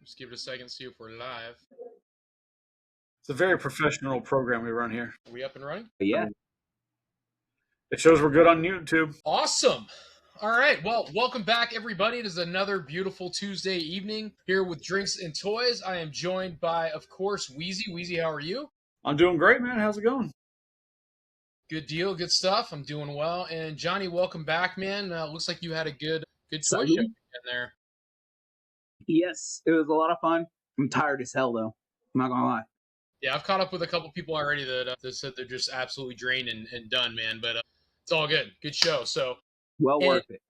Just give it a second, see if we're live. It's a very professional program we run here. Are we up and running? Yeah. It shows we're good on YouTube. Awesome. All right. Well, welcome back, everybody. It is another beautiful Tuesday evening here with Drinks and Toys. I am joined by, of course, Wheezy. Wheezy, how are you? I'm doing great, man. How's it going? Good deal. Good stuff. I'm doing well. And Johnny, welcome back, man. Looks like you had a good toy Salute. show in there. Yes, it was a lot of fun. I'm tired as hell, though. I'm not gonna lie. Yeah, I've caught up with a couple people already that said they're just absolutely drained and done, man. But it's all good. Good show. So Well worth it.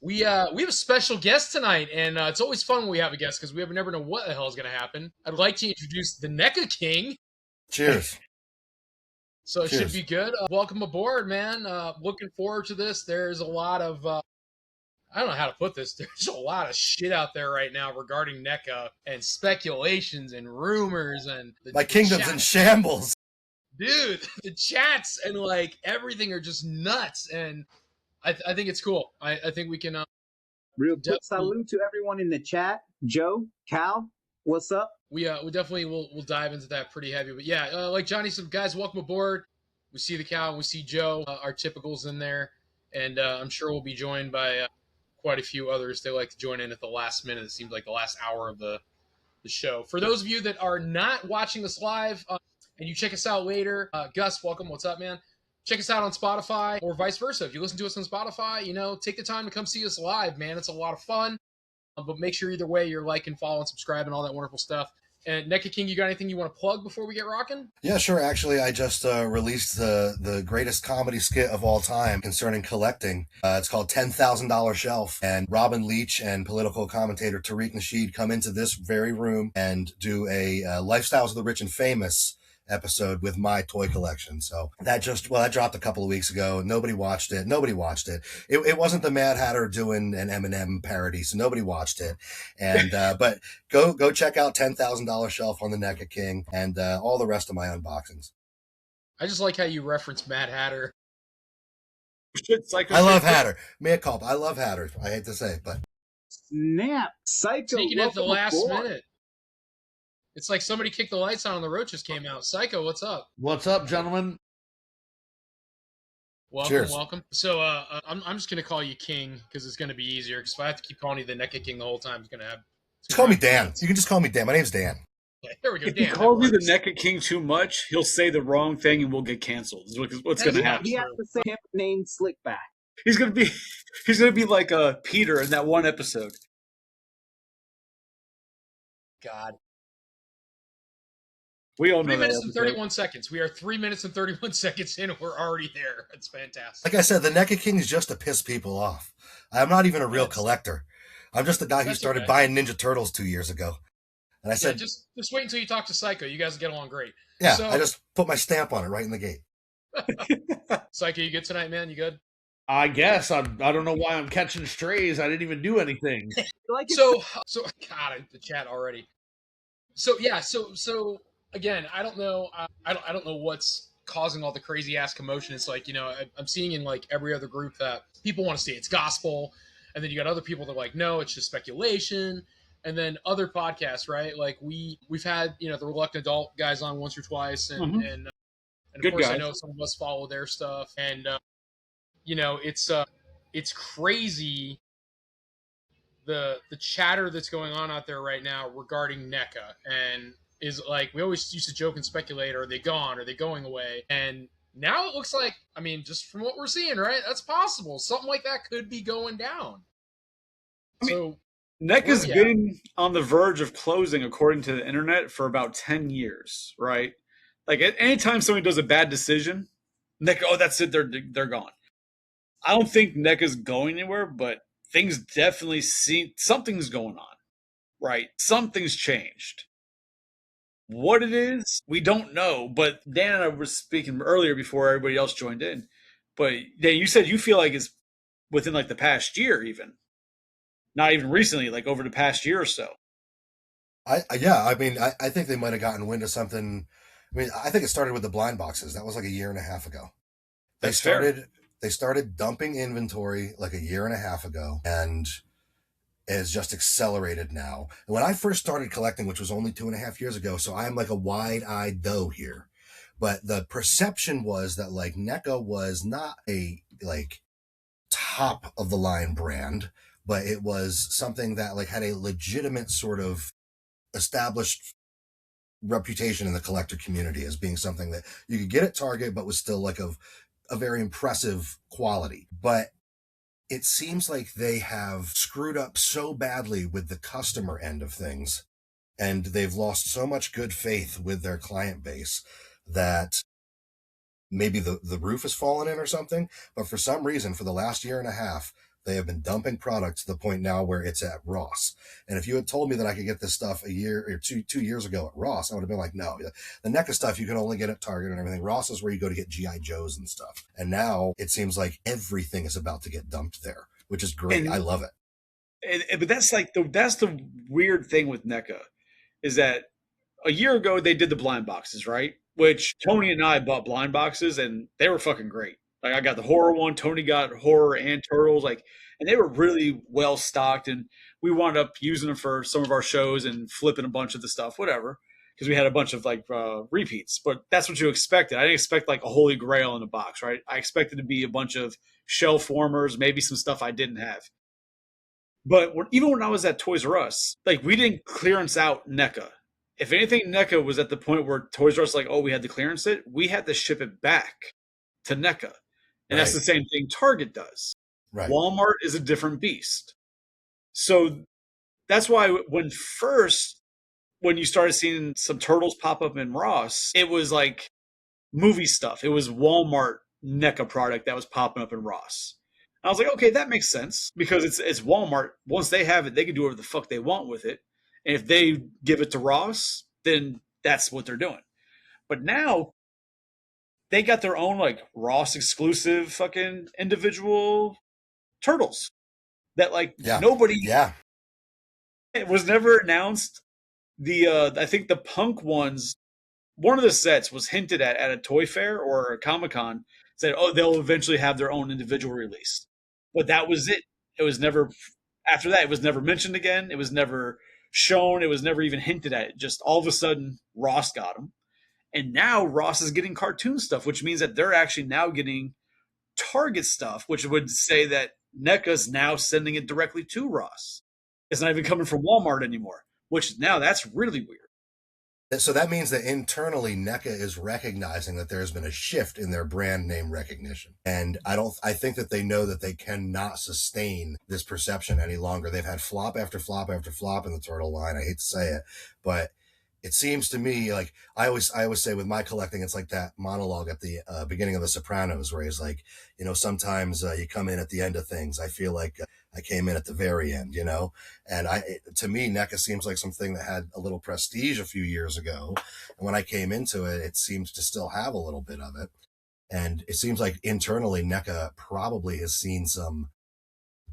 we have a special guest tonight, and it's always fun when we have a guest because we never know what the hell is going to happen. I'd like to introduce the NECA King. Cheers. So it Cheers. should be good. Welcome aboard, man. Looking forward to this. There's a lot of I don't know how to put this. There's a lot of shit out there right now regarding NECA and speculations and rumors and My kingdom's in shambles. Dude, the chats and like everything are just nuts, and I think it's cool. I think we can Real quick salute to everyone in the chat. Joe, Cal, what's up? we definitely will dive into that pretty heavy. But yeah, like Johnny said, guys, welcome aboard. We see the Cal and we see Joe, our typicals in there, and I'm sure we'll be joined by quite a few others. They like to join in at the last minute. It seems like the last hour of the show. For those of you that are not watching this live and you check us out later, Gus, welcome. What's up, man? Check us out on Spotify or vice versa. If you listen to us on Spotify, take the time to come see us live, man. It's a lot of fun. But make sure either way you're liking, following, subscribing, all that wonderful stuff. And NECA King, you got anything you want to plug before we get rocking? Yeah, sure. Actually, I just released the greatest comedy skit of all time concerning collecting. It's called $10,000 Shelf. And Robin Leach and political commentator Tariq Nasheed come into this very room and do a Lifestyles of the Rich and Famous episode with my toy collection. So that dropped a couple of weeks ago. Nobody watched it. It wasn't the Mad Hatter doing an Eminem parody, so nobody watched it. And but go check out $10,000 Shelf on the NECA King and all the rest of my unboxings. I just like how you reference Mad Hatter. I love Hatter. Mea culpa. I love Hatter. I hate to say it, but snap, Psycho. Taking it at the last minute. It's like somebody kicked the lights on and the roaches came out. Psycho, what's up? What's up, gentlemen? Welcome, Cheers. welcome. So I'm just going to call you King because it's going to be easier. Because if I have to keep calling you the NECA King the whole time, it's going to have... Just call me Dan. You can just call me Dan. My name's Dan. Yeah, there we go, If Dan. he calls you the NECA King too much, he'll say the wrong thing and we'll get canceled. What's going to happen? He has to say him named Slickback. He's gonna be like Peter in that one episode. God. We all know 3 that minutes and episode. 31 seconds. We are 3 minutes and 31 seconds in and we're already there. That's fantastic. Like I said, the NECA King is just to piss people off. I'm not even a real Yes. collector. I'm just the guy who That's started okay. buying Ninja Turtles 2 years ago. And I Yeah, said, just wait until you talk to Psycho. You guys get along great. yeah, So- I just put my stamp on it right in the gate. Psycho, you good tonight, man? You good? I guess I don't know why I'm catching strays. I didn't even do anything. Like it. So God, the chat already. So yeah, so again, I don't know. I don't know what's causing all the crazy ass commotion. It's like I'm seeing in like every other group that people want to say it's gospel, and then you got other people that are like, no, it's just speculation. And then other podcasts, right? Like we've had the Reluctant Adult guys on once or twice, and Mhm. and of Good course I guys. know some of us follow their stuff, and it's crazy the chatter that's going on out there right now regarding NECA, and is like we always used to joke and speculate, are they gone? Are they going away? And now it looks like, I mean, just from what we're seeing, right? That's possible. Something like that could be going down. So NECA's Yeah. been on the verge of closing, according to the internet, for about 10 years, right? Like, anytime somebody does a bad decision, NECA, oh, that's it, they're gone. I don't think NECA's going anywhere, but things definitely something's going on, right? Something's changed. What it is, we don't know, but Dan and I were speaking earlier before everybody else joined in. But Dan, you said you feel like it's within like the past year even. Not even recently, like over the past year or so. I think they might have gotten wind of something. I mean, I think it started with the blind boxes. That was like a year and a half ago. That's fair. They started dumping inventory like a year and a half ago, and is just accelerated now. And when I first started collecting, which was only 2.5 years ago, so I'm like a wide-eyed doe here. But the perception was that like NECA was not a like top of the line brand, but it was something that like had a legitimate sort of established reputation in the collector community as being something that you could get at Target, but was still like of a very impressive quality. But it seems like they have screwed up so badly with the customer end of things, and they've lost so much good faith with their client base that maybe the roof has fallen in or something. But for some reason, for the last year and a half, they have been dumping product to the point now where it's at Ross. And if you had told me that I could get this stuff a year or 2 years ago at Ross, I would have been like, no, the NECA stuff you can only get at Target and everything. Ross is where you go to get G.I. Joes and stuff. And now it seems like everything is about to get dumped there, which is great. And- I love it. But that's like that's the weird thing with NECA is that a year ago they did the blind boxes, right? Which Tony and I bought blind boxes and they were fucking great. Like I got the horror one, Tony got horror and turtles, like, and they were really well stocked, and we wound up using them for some of our shows and flipping a bunch of the stuff, whatever, because we had a bunch of like repeats. But that's what you expected. I didn't expect like a holy grail in a box, right? I expected to be a bunch of shelf warmers, maybe some stuff I didn't have. But even when I was at Toys R Us, like we didn't clearance out NECA. If anything, NECA was at the point where Toys R Us like, oh, we had to clearance it. We had to ship it back to NECA. And that's the same thing Target does. Right. Walmart is a different beast. So that's why when you started seeing some turtles pop up in Ross, it was like movie stuff. It was Walmart NECA product that was popping up in Ross. I was like, okay, that makes sense because it's Walmart. Once they have it, they can do whatever the fuck they want with it. And if they give it to Ross, then that's what they're doing. But now they got their own like Ross exclusive fucking individual turtles that like nobody. Yeah. It was never announced. I think the punk ones, one of the sets was hinted at a toy fair or a Comic-Con, said, oh, they'll eventually have their own individual release. But that was it. It was never, after that, it was never mentioned again. It was never shown. It was never even hinted at. Just all of a sudden, Ross got them. And now Ross is getting cartoon stuff, which means that they're actually now getting Target stuff, which would say that NECA's now sending it directly to Ross. It's not even coming from Walmart anymore, which now that's really weird. So that means that internally NECA is recognizing that there's been a shift in their brand name recognition. And I think that they know that they cannot sustain this perception any longer. They've had flop after flop after flop in the turtle line. I hate to say it, but it seems to me like I always say with my collecting, it's like that monologue at the beginning of The Sopranos where he's like, sometimes you come in at the end of things. I feel like I came in at the very end, and to me, NECA seems like something that had a little prestige a few years ago. And when I came into it, it seems to still have a little bit of it. And it seems like internally NECA probably has seen some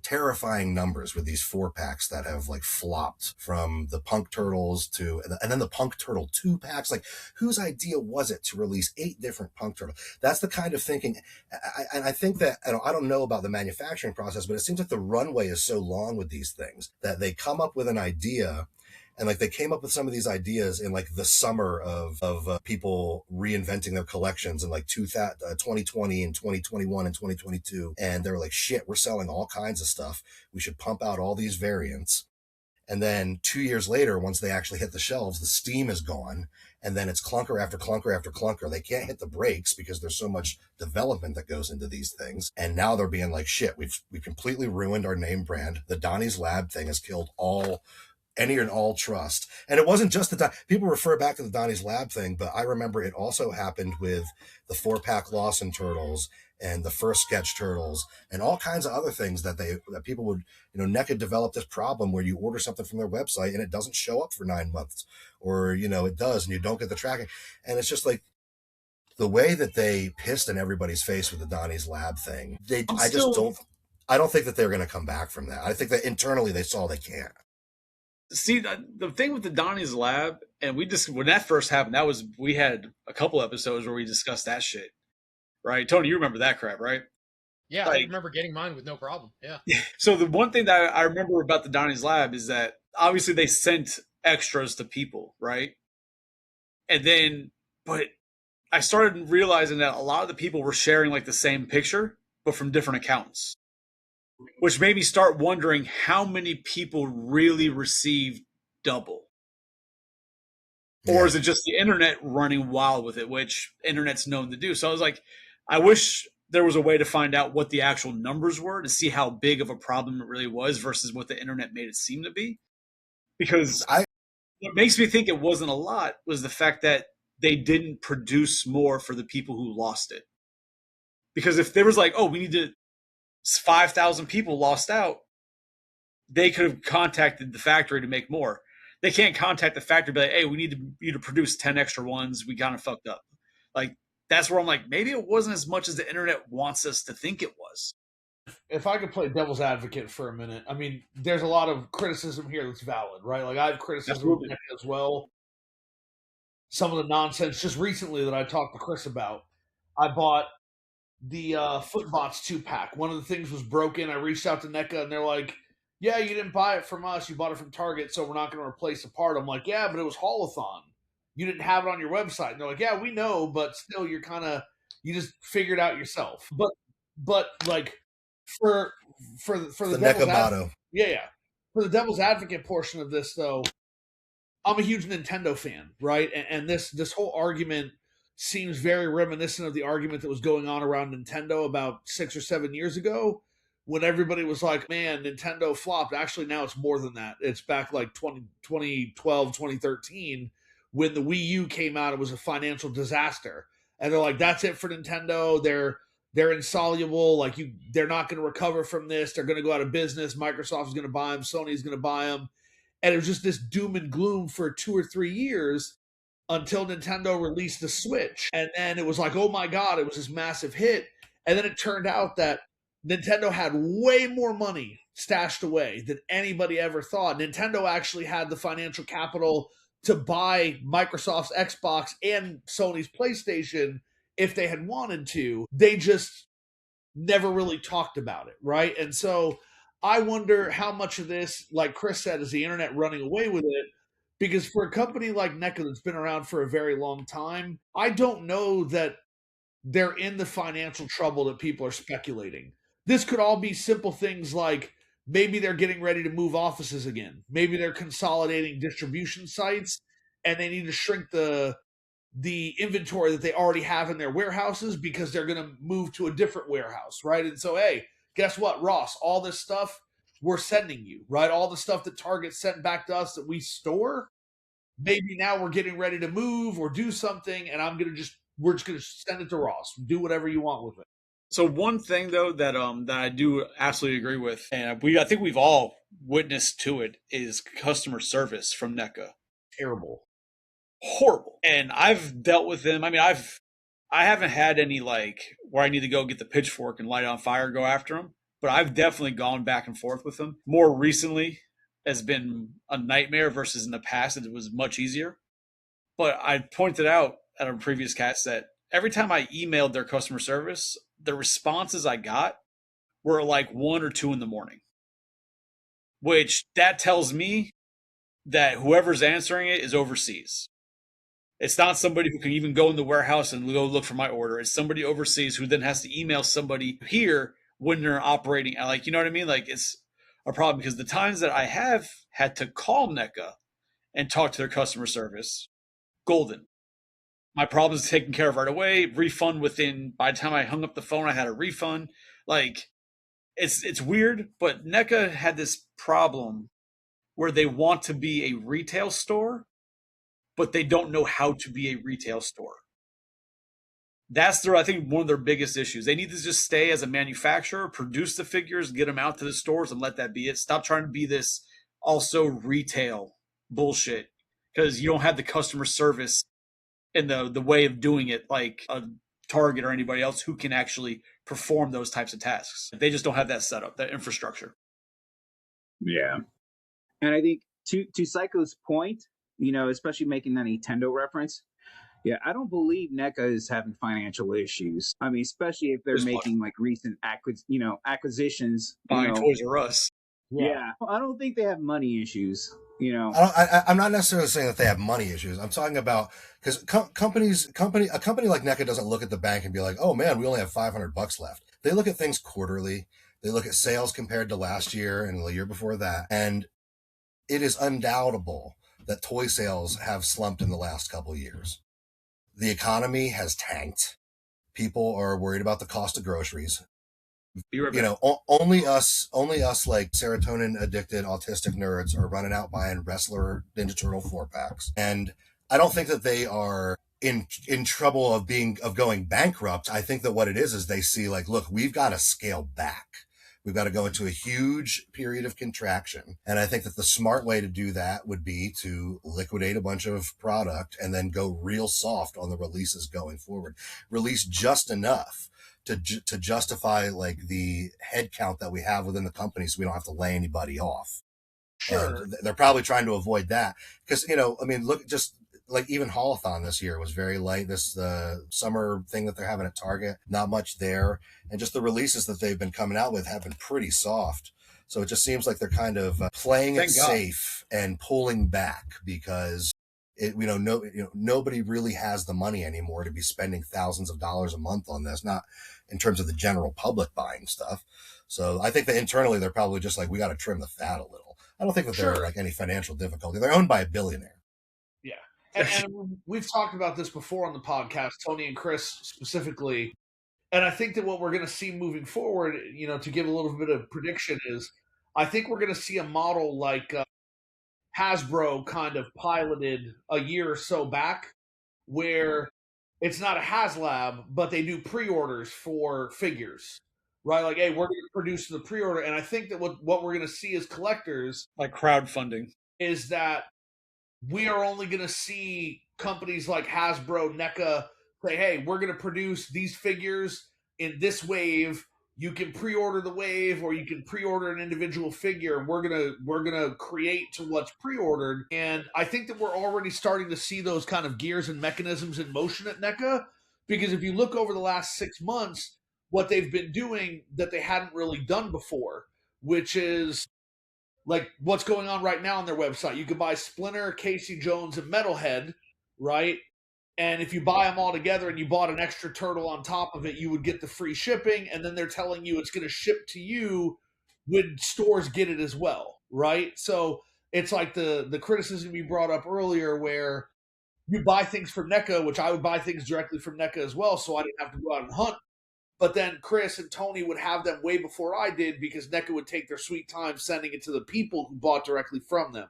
terrifying numbers with these 4-packs that have like flopped from the Punk Turtles and then the Punk Turtle 2-packs. Like, whose idea was it to release 8 different Punk Turtles? That's the kind of thinking. I think that, I don't know about the manufacturing process, but it seems like the runway is so long with these things that they come up with an idea. And like they came up with some of these ideas in like the summer of people reinventing their collections in like 2020 and 2021 and 2022. And they were like, shit, we're selling all kinds of stuff. We should pump out all these variants. And then 2 years later, once they actually hit the shelves, the steam is gone. And then it's clunker after clunker after clunker. They can't hit the brakes because there's so much development that goes into these things. And now they're being like, shit, we've completely ruined our name brand. The Donnie's Lab thing has killed any and all trust. And it wasn't just people refer back to the Donnie's Lab thing, but I remember it also happened with the 4-pack Lawson Turtles and the first Sketch Turtles and all kinds of other things that people would, NECA developed this problem where you order something from their website and it doesn't show up for 9 months, or, it does and you don't get the tracking. And it's just like the way that they pissed in everybody's face with the Donnie's Lab thing. I don't think that they're going to come back from that. I think that internally they saw they can't. See, the thing with the Donnie's Lab, and when that first happened, we had a couple episodes where we discussed that shit, right? Tony, you remember that crap, right? Yeah, I Like, remember getting mine with no problem. Yeah. so the one thing that I remember about the Donnie's Lab is that obviously they sent extras to people, right? And then, but I started realizing that a lot of the people were sharing like the same picture, but from different accounts, which made me start wondering how many people really received double. Or Yeah. is it just the internet running wild with it, which internet's known to do? So I was like, I wish there was a way to find out what the actual numbers were to see how big of a problem it really was versus what the internet made it seem to be. Because I what makes me think it wasn't a lot was the fact that they didn't produce more for the people who lost it. Because if there was like, oh, we need to 5,000 people lost out, they could have contacted the factory to make more. They can't contact the factory and be like, hey, we need you to produce 10 extra ones. We kind of fucked up. Like, that's where I'm like, maybe it wasn't as much as the internet wants us to think it was. If I could play devil's advocate for a minute, I mean, there's a lot of criticism here that's valid, right? Like I have criticism of Absolutely. NECA as well. Some of the nonsense just recently that I talked to Chris about. I bought the Footbots 2-pack. One of the things was broken. I reached out to NECA and they're like, yeah, you didn't buy it from us. You bought it from Target, so we're not going to replace the part. I'm like, yeah, but it was Haulathon. You didn't have it on your website. And they're like, yeah, we know, but still you're kind of, you just figured out yourself. But like for the the devil's NECA motto. yeah. For the devil's advocate portion of this though, I'm a huge Nintendo fan, right? And this whole argument seems very reminiscent of the argument that was going on around Nintendo about 6 or 7 years ago, when everybody was like, "Man, Nintendo flopped." Actually, now it's more than that. It's back like 2012, 2013, when the Wii U came out. It was a financial disaster, and they're like, "That's it for Nintendo. They're insoluble. Like they're not going to recover from this. They're going to go out of business. Microsoft is going to buy them. Sony's going to buy them." And it was just this doom and gloom for 2 or 3 years until Nintendo released the Switch. And then it was like, oh my God, it was this massive hit. And then it turned out that Nintendo had way more money stashed away than anybody ever thought. Nintendo actually had the financial capital to buy Microsoft's Xbox and Sony's PlayStation if they had wanted to. They just never really talked about it, right? And so I wonder how much of this, like Chris said, is the internet running away with it? Because for a company like NECA that's been around for a very long time, I don't know that they're in the financial trouble that people are speculating. This could all be simple things like maybe they're getting ready to move offices again. Maybe they're consolidating distribution sites and they need to shrink the inventory that they already have in their warehouses because they're going to move to a different warehouse, right? And so, hey, guess what, Ross? All this stuff we're sending you, right? All the stuff that Target sent back to us that we store, maybe now we're getting ready to move or do something, and we're just going to send it to Ross. Do whatever you want with it. So one thing though that I do absolutely agree with, and I think we've all witnessed to it, is customer service from NECA. Terrible. Horrible. And I've dealt with them. I mean, I haven't had any like where I need to go get the pitchfork and light it on fire, go after them, but I've definitely gone back and forth with them. More recently has been a nightmare versus in the past it was much easier. But I pointed out at a previous cast that every time I emailed their customer service, the responses I got were like 1 or 2 in the morning, which that tells me that whoever's answering it is overseas. It's not somebody who can even go in the warehouse and go look for my order. It's somebody overseas who then has to email somebody here when they're operating. Like, you know what I mean? Like, it's a problem because the times that I have had to call NECA and talk to their customer service, golden. My problem is taken care of right away. Refund within, by the time I hung up the phone, I had a refund. Like, it's weird, but NECA had this problem where they want to be a retail store, but they don't know how to be a retail store. That's I think, one of their biggest issues. They need to just stay as a manufacturer, produce the figures, get them out to the stores, and let that be it. Stop trying to be this also retail bullshit because you don't have the customer service and the way of doing it like a Target or anybody else who can actually perform those types of tasks. They just don't have that setup, that infrastructure. Yeah. And I think to Psycho's point, especially making that Nintendo reference, Yeah, I don't believe NECA is having financial issues. I mean, especially if they're As much making like recent acquisitions. buying Toys R Us. Yeah, I don't think they have money issues. I'm not necessarily saying that they have money issues. I'm talking about because a company like NECA doesn't look at the bank and be like, oh man, we only have $500 left. They look at things quarterly. They look at sales compared to last year and the year before that. And it is undoubtable that toy sales have slumped in the last couple of years. The economy has tanked. People are worried about the cost of groceries. Only us like serotonin addicted autistic nerds are running out buying Wrestler Ninja Turtle 4-packs. And I don't think that they are in trouble of going bankrupt. I think that what it is they see like, look, we've got to scale back. We've got to go into a huge period of contraction. And I think that the smart way to do that would be to liquidate a bunch of product and then go real soft on the releases going forward. Release just enough to justify like the head count that we have within the company so we don't have to lay anybody off. Sure. And they're probably trying to avoid that because, look, just like even Holothon this year was very light. This summer thing that they're having at Target, not much there. And just the releases that they've been coming out with have been pretty soft. So it just seems like they're kind of playing it safe and pulling back because nobody really has the money anymore to be spending thousands of dollars a month on this, not in terms of the general public buying stuff. So I think that internally they're probably just like, we got to trim the fat a little. I don't think that they're like any financial difficulty. They're owned by a billionaire. Yeah. And we've talked about this before on the podcast, Tony and Chris specifically. And I think that what we're going to see moving forward, to give a little bit of prediction is I think we're going to see a model like Hasbro kind of piloted a year or so back where it's not a HasLab, but they do pre-orders for figures, right? Like, hey, we're going to produce the pre-order. And I think that what we're going to see as collectors, like crowdfunding, is that we are only going to see companies like Hasbro, NECA say, hey, we're going to produce these figures in this wave. You can pre-order the wave or you can pre-order an individual figure. We're gonna create to what's pre-ordered. And I think that we're already starting to see those kind of gears and mechanisms in motion at NECA. Because if you look over the last 6 months, what they've been doing that they hadn't really done before, which is like what's going on right now on their website. You can buy Splinter, Casey Jones, and Metalhead, right? And if you buy them all together and you bought an extra turtle on top of it, you would get the free shipping. And then they're telling you it's going to ship to you when stores get it as well, right? So it's like the criticism you brought up earlier where you buy things from NECA, which I would buy things directly from NECA as well, so I didn't have to go out and hunt. But then Chris and Tony would have them way before I did because NECA would take their sweet time sending it to the people who bought directly from them.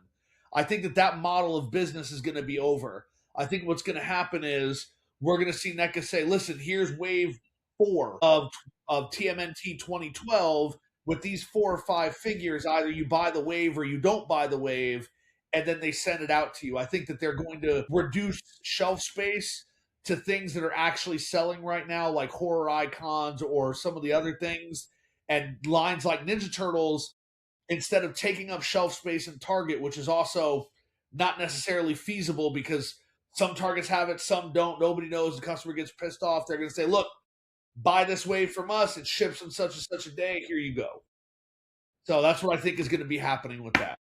I think that model of business is going to be over. I think what's going to happen is we're going to see NECA say, listen, here's wave 4 of TMNT 2012 with these 4 or 5 figures. Either you buy the wave or you don't buy the wave, and then they send it out to you. I think that they're going to reduce shelf space to things that are actually selling right now, like horror icons or some of the other things. And lines like Ninja Turtles, instead of taking up shelf space in Target, which is also not necessarily feasible because some Targets have it, some don't. Nobody knows. The customer gets pissed off. They're going to say, look, buy this wave from us. It ships on such and such a day. Here you go. So that's what I think is going to be happening with that.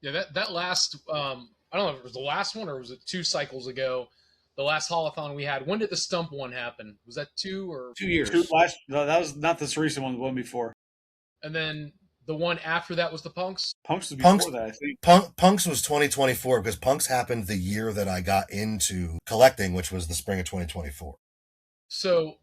Yeah, that last, I don't know if it was the last one or was it 2 cycles ago, the last Holothon we had. When did the Stump one happen? Was that 2 or 2 years? No, that was not this recent one, the one before. And then the one after that was the Punks? Punks was before that, I think. Punks was 2024 because Punks happened the year that I got into collecting, which was the spring of 2024. So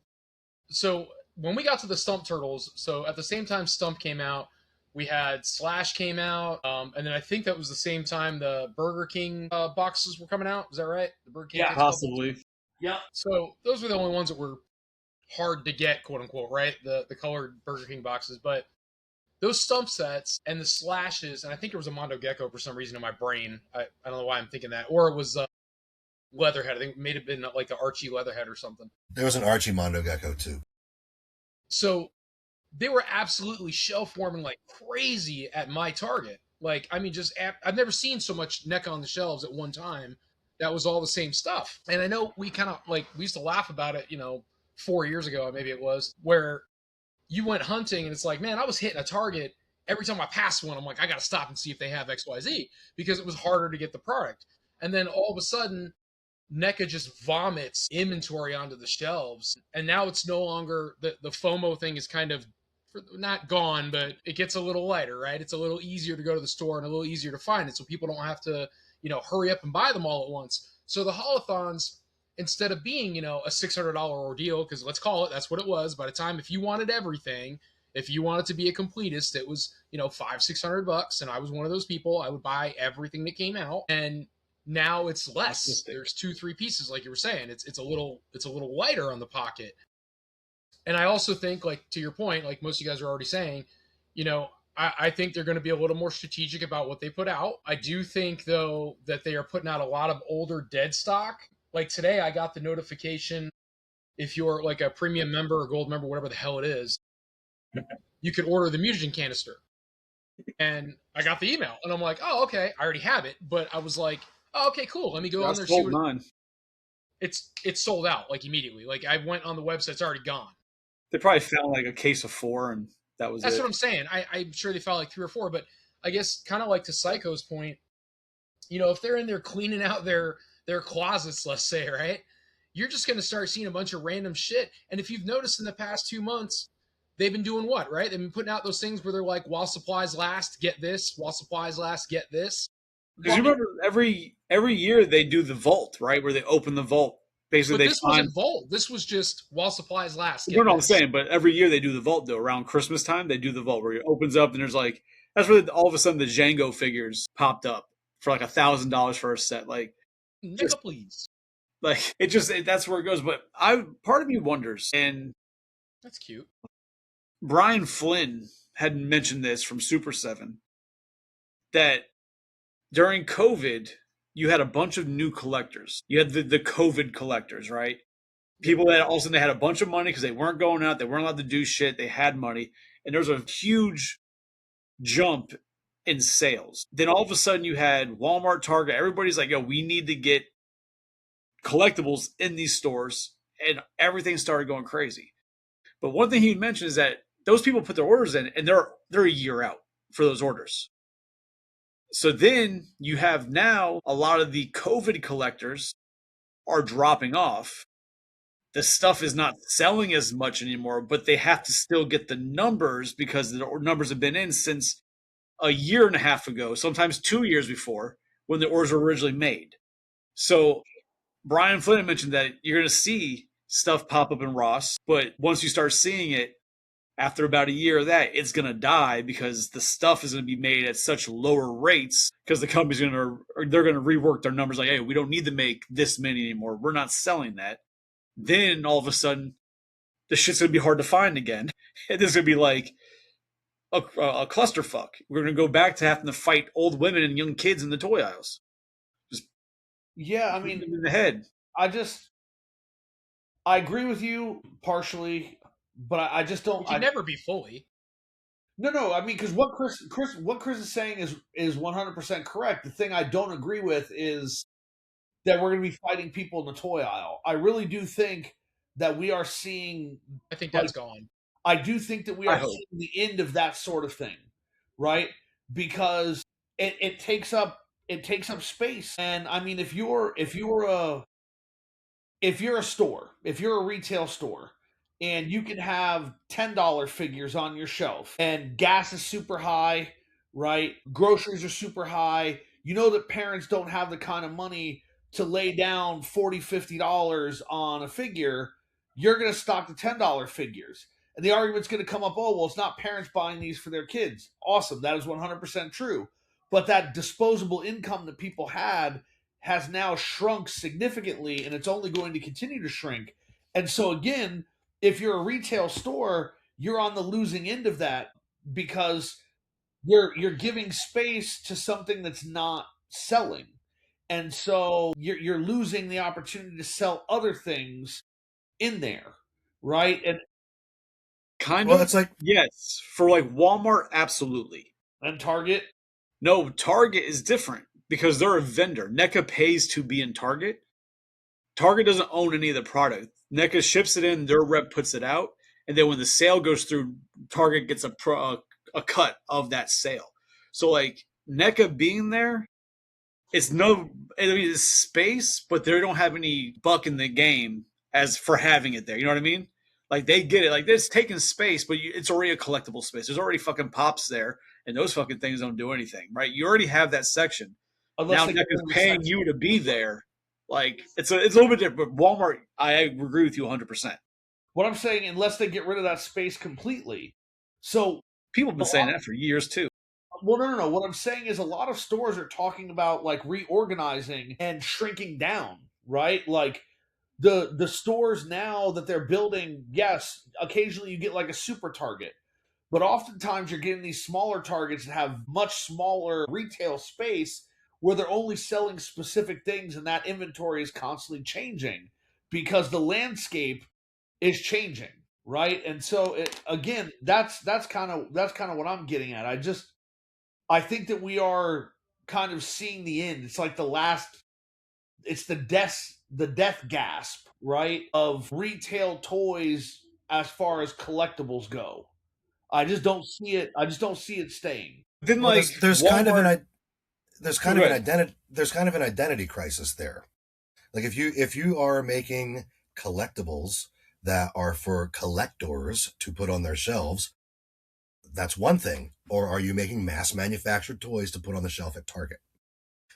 when we got to the Stump Turtles, so at the same time Stump came out, we had Slash came out, and then I think that was the same time the Burger King boxes were coming out. Is that right? The Burger King, yeah, possibly. Yeah. So those were the only ones that were hard to get, quote unquote, right? The colored Burger King boxes, but those Stump sets and the Slashes, and I think it was a Mondo Gecko for some reason in my brain. I don't know why I'm thinking that, or it was Leatherhead. I think it may have been like the Archie Leatherhead or something. There was an Archie Mondo Gecko too. So they were absolutely shelf warming like crazy at my Target. Like, I mean, I've never seen so much NECA on the shelves at one time. that was all the same stuff. And I know we kind of like, we used to laugh about it, 4 years ago, maybe it was, where you went hunting and it's like, man, I was hitting a target every time I passed one. I'm like, I got to stop and see if they have XYZ because it was harder to get the product. And then all of a sudden, NECA just vomits inventory onto the shelves. And now it's no longer the FOMO thing is kind of not gone, but it gets a little lighter, right? It's a little easier to go to the store and a little easier to find it. So people don't have to, hurry up and buy them all at once. So the holothons, instead of being, a $600 ordeal, because let's call it, that's what it was. By the time, if you wanted everything, if you wanted to be a completist, it was, $500-600. And I was one of those people. I would buy everything that came out. And now it's less. There's 2-3 pieces, like you were saying. It's a little lighter on the pocket. And I also think, like, to your point, like most of you guys are already saying, I think they're going to be a little more strategic about what they put out. I do think, though, that they are putting out a lot of older dead stock. Like today, I got the notification, if you're like a premium member or gold member, whatever the hell it is, you could order the mutagen canister. And I got the email, and I'm like, oh, okay, I already have it. But I was like, oh, okay, cool. Let me go on there. See what it's sold out like immediately. Like I went on the website, it's already gone. They probably found like a case of 4, and that's what I'm saying. I'm sure they found like 3 or 4, but I guess kind of like to Psycho's point, if they're in there cleaning out their closets, let's say, right, you're just going to start seeing a bunch of random shit. And if you've noticed in the past 2 months, they've been doing what, right? They've been putting out those things where they're like, while supplies last, get this. While supplies last, get this. Because you remember every year they do the vault, right, where they open the vault. Basically, but this wasn't vault. This was just while supplies last. You know what I'm saying? But every year they do the vault, though. Around Christmas time, they do the vault where it opens up and there's like, that's where all of a sudden the Django figures popped up for like $1,000 for a set. Like, NECA, please. Like that's where it goes. But part of me wonders, and that's cute. Brian Flynn had mentioned this from Super 7 that during COVID, you had a bunch of new collectors. You had the COVID collectors, right? People that all of a sudden they had a bunch of money because they weren't going out, they weren't allowed to do shit, they had money, and there was a huge jump in sales. Then all of a sudden you had Walmart, Target, everybody's like, yo, we need to get collectibles in these stores, and everything started going crazy. But one thing he mentioned is that those people put their orders in, and they're a year out for those orders. So then you have now a lot of the COVID collectors are dropping off. The stuff is not selling as much anymore, but they have to still get the numbers because the numbers have been in since a year and a half ago, sometimes 2 years before, when the orders were originally made. So Brian Flynn mentioned that you're going to see stuff pop up in Ross, but once you start seeing it, after about a year of that, it's going to die because the stuff is going to be made at such lower rates because the company's they're going to rework their numbers like, hey, we don't need to make this many anymore. We're not selling that. Then all of a sudden, the shit's going to be hard to find again. And this is going to be like a clusterfuck. We're going to go back to having to fight old women and young kids in the toy aisles. I mean, in the head. I agree with you partially, but I just don't. You can never be fully. No. I mean, because what Chris is saying is 100% correct. The thing I don't agree with is that we're going to be fighting people in the toy aisle. I really do think that we are seeing. I think that's gone. I do think that we are seeing the end of that sort of thing, right? Because it takes up space. And I mean, if you're a store, if you're a retail store, and you can have $10 figures on your shelf, and gas is super high, right? Groceries are super high. You know that parents don't have the kind of money to lay down $40, $50 on a figure. You're going to stock the $10 figures. And the argument's going to come up, oh, well, it's not parents buying these for their kids. Awesome. That is 100% true. But that disposable income that people had has now shrunk significantly, and it's only going to continue to shrink. And so, again, if you're a retail store, you're on the losing end of that because you're giving space to something that's not selling. And so you're losing the opportunity to sell other things in there, right? And it's like, yes, for like Walmart, absolutely. And Target? No, Target is different. because they're a vendor. NECA pays to be in Target. Target doesn't own any of the product. NECA ships it in, their rep puts it out, and then when the sale goes through, Target gets a cut of that sale. So like NECA being there, it's no, I mean it's space, but they don't have any buck in the game as for having it there. You know what I mean? Like they get it, like it's taking space, but it's already a collectible space. There's already fucking pops there, and those fucking things don't do anything, right? You already have that section. Unless Now they get rid NECA's of the paying section. you to be there. Like it's a little bit different. But Walmart, I agree with you 100%. What I'm saying, unless they get rid of that space completely. So People have been saying that for years too. well, no. What I'm saying is a lot of stores are talking about like reorganizing and shrinking down, right? Like the stores now that they're building, yes, occasionally you get like a super Target, but oftentimes you're getting these smaller Targets that have much smaller retail space where they're only selling specific things and that inventory is constantly changing because the landscape is changing, right? And so again, that's kind of what I'm getting at. I think that we are kind of seeing the end. It's like it's the death gasp, right? Of retail toys as far as collectibles go. I just don't see it. I just don't see it staying. Then Well, like there's Walmart, kind of an identity crisis there. Like if you are making collectibles that are for collectors to put on their shelves, that's one thing. Or are you making mass manufactured toys to put on the shelf at Target?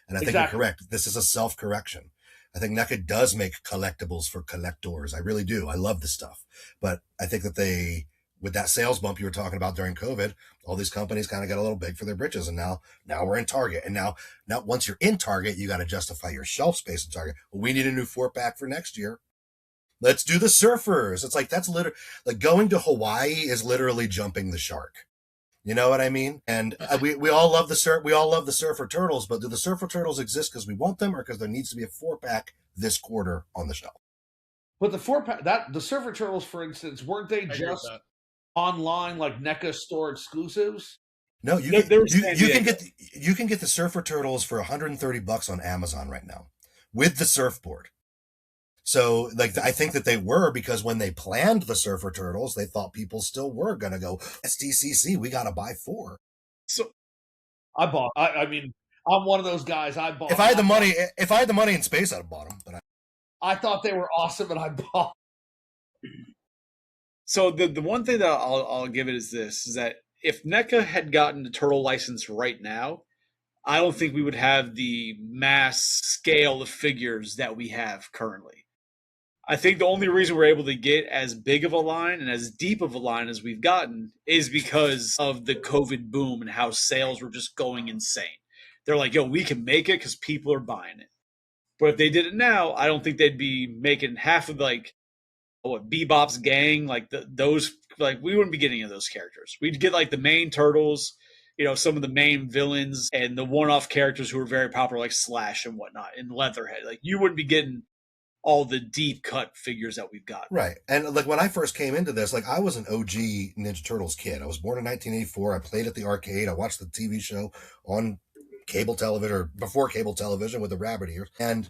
And I think Exactly. you're correct. This is a self-correction. I think NECA does make collectibles for collectors. I really do. I love this stuff. But I think that with that sales bump you were talking about during COVID, all these companies kind of got a little big for their britches. And now we're in Target. And now once you're in Target, you got to justify your shelf space in Target. Well, we need a new 4-pack for next year. Let's do the surfers. It's like, that's literally like going to Hawaii is literally jumping the shark. You know what I mean? And we all love the surfer turtles, but do the surfer turtles exist because we want them or because there needs to be a 4-pack this quarter on the shelf? But the 4-pack, that the Surfer Turtles, for instance, weren't they just online like NECA store exclusives? No, you can get the surfer turtles for $130 on Amazon right now with the surfboard. So, like, I think that they were because when they planned the Surfer Turtles, they thought people still were going to go, SDCC, we got to buy 4. so I bought. I mean, I'm one of those guys. I bought. If I had the money in space, I'd have bought them. But I thought they were awesome, and I bought. So the one thing that I'll give it is this: is that if NECA had gotten the turtle license right now, I don't think we would have the mass scale of figures that we have currently. I think the only reason we're able to get as big of a line and as deep of a line as we've gotten is because of the COVID boom and how sales were just going insane. They're like, yo, we can make it because people are buying it. But if they did it now, I don't think they'd be making half of like Bebop's gang, like those, like we wouldn't be getting any of those characters. We'd get like the main turtles, some of the main villains and the one-off characters who are very popular, like Slash and whatnot, and Leatherhead. Like you wouldn't be getting all the deep cut figures that we've got. right. And like when I first came into this, like I was an OG Ninja Turtles kid. I was born in 1984. I played at the arcade. I watched the TV show on cable television or before cable television with the rabbit ears. And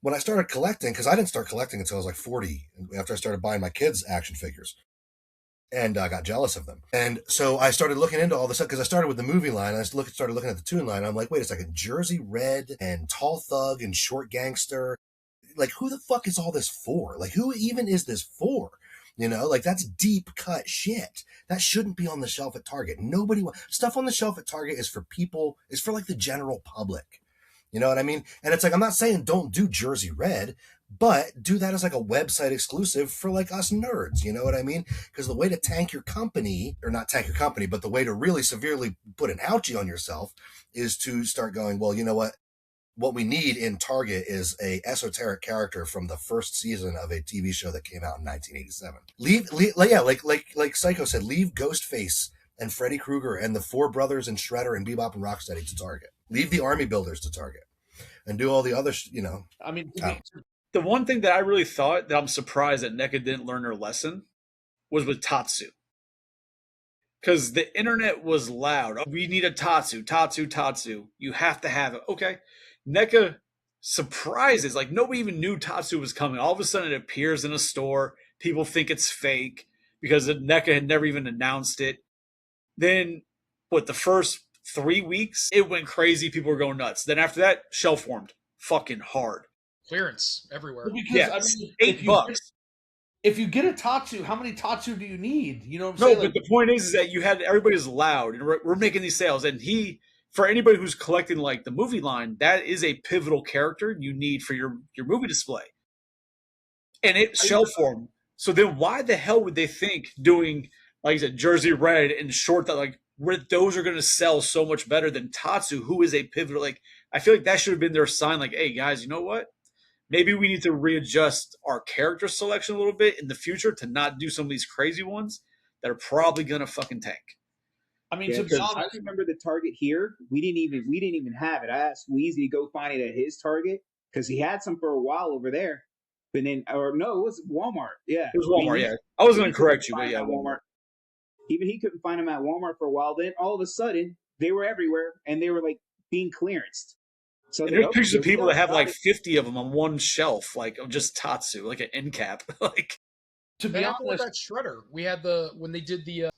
when I started collecting, because I didn't start collecting until I was like 40, after I started buying my kids' action figures. And I got jealous of them. And so I started looking into all this stuff because I started with the movie line. And I started looking at the toon line. And I'm like, wait a second, Jersey Red and Tall Thug and Short Gangster. Like, who the fuck is all this for? Like, who even is this for? Like that's deep cut shit. That shouldn't be on the shelf at Target. Stuff on the shelf at Target is for people, is for like the general public. You know what I mean? And it's like, I'm not saying don't do Jersey Red, but do that as like a website exclusive for like us nerds. You know what I mean? Because the way to tank your company, or not tank your company, but the way to really severely put an ouchie on yourself is to start going, well, you know what? What we need in Target is a esoteric character from the first season of a TV show that came out in 1987. Like Psycho said, leave Ghostface and Freddy Krueger and the 4 brothers and Shredder and Bebop and Rocksteady to Target. Leave the Army Builders to Target, and do all the other. I mean, The one thing that I really thought that I'm surprised that NECA didn't learn their lesson was with Tatsu. because the internet was loud. Oh, we need a Tatsu. You have to have it. Okay. NECA surprises. Like, nobody even knew Tatsu was coming. All of a sudden, it appears in a store. People think it's fake because NECA had never even announced it. Then, the first 3 weeks, it went crazy. People were going nuts. Then after that, shelf formed fucking hard. Clearance everywhere. Well, because Yeah, I mean, $8. If you get a Tatsu, how many Tatsu do you need? You know what I'm No, saying? but the point is that you had everybody's loud, and we're making these sales. And for anybody who's collecting like the movie line, that is a pivotal character you need for your movie display, and it shell form. So then, why the hell would they think doing, like I said, Jersey Red and short that, like, where those are going to sell so much better than Tatsu, who is a pivotal? Like, I feel like that should have been their sign. Like, hey guys, you know what? Maybe we need to readjust our character selection a little bit in the future to not do some of these crazy ones that are probably gonna fucking tank. I mean, Yeah, to be 'cause honest, I remember the Target here. We didn't even have it. I asked Weezy to go find it at his Target because he had some for a while over there. But then, or no, it was Walmart. Yeah, It was Walmart, yeah. I was gonna correct you, but yeah, Walmart. Even he couldn't find them at Walmart for a while. Then all of a sudden, they were everywhere, and they were like being clearanced. So And there's pictures of people that have like 50 of them on one shelf, like of just Tatsu, like an end cap. Like, to be They had honest, that Shredder. We had when they did the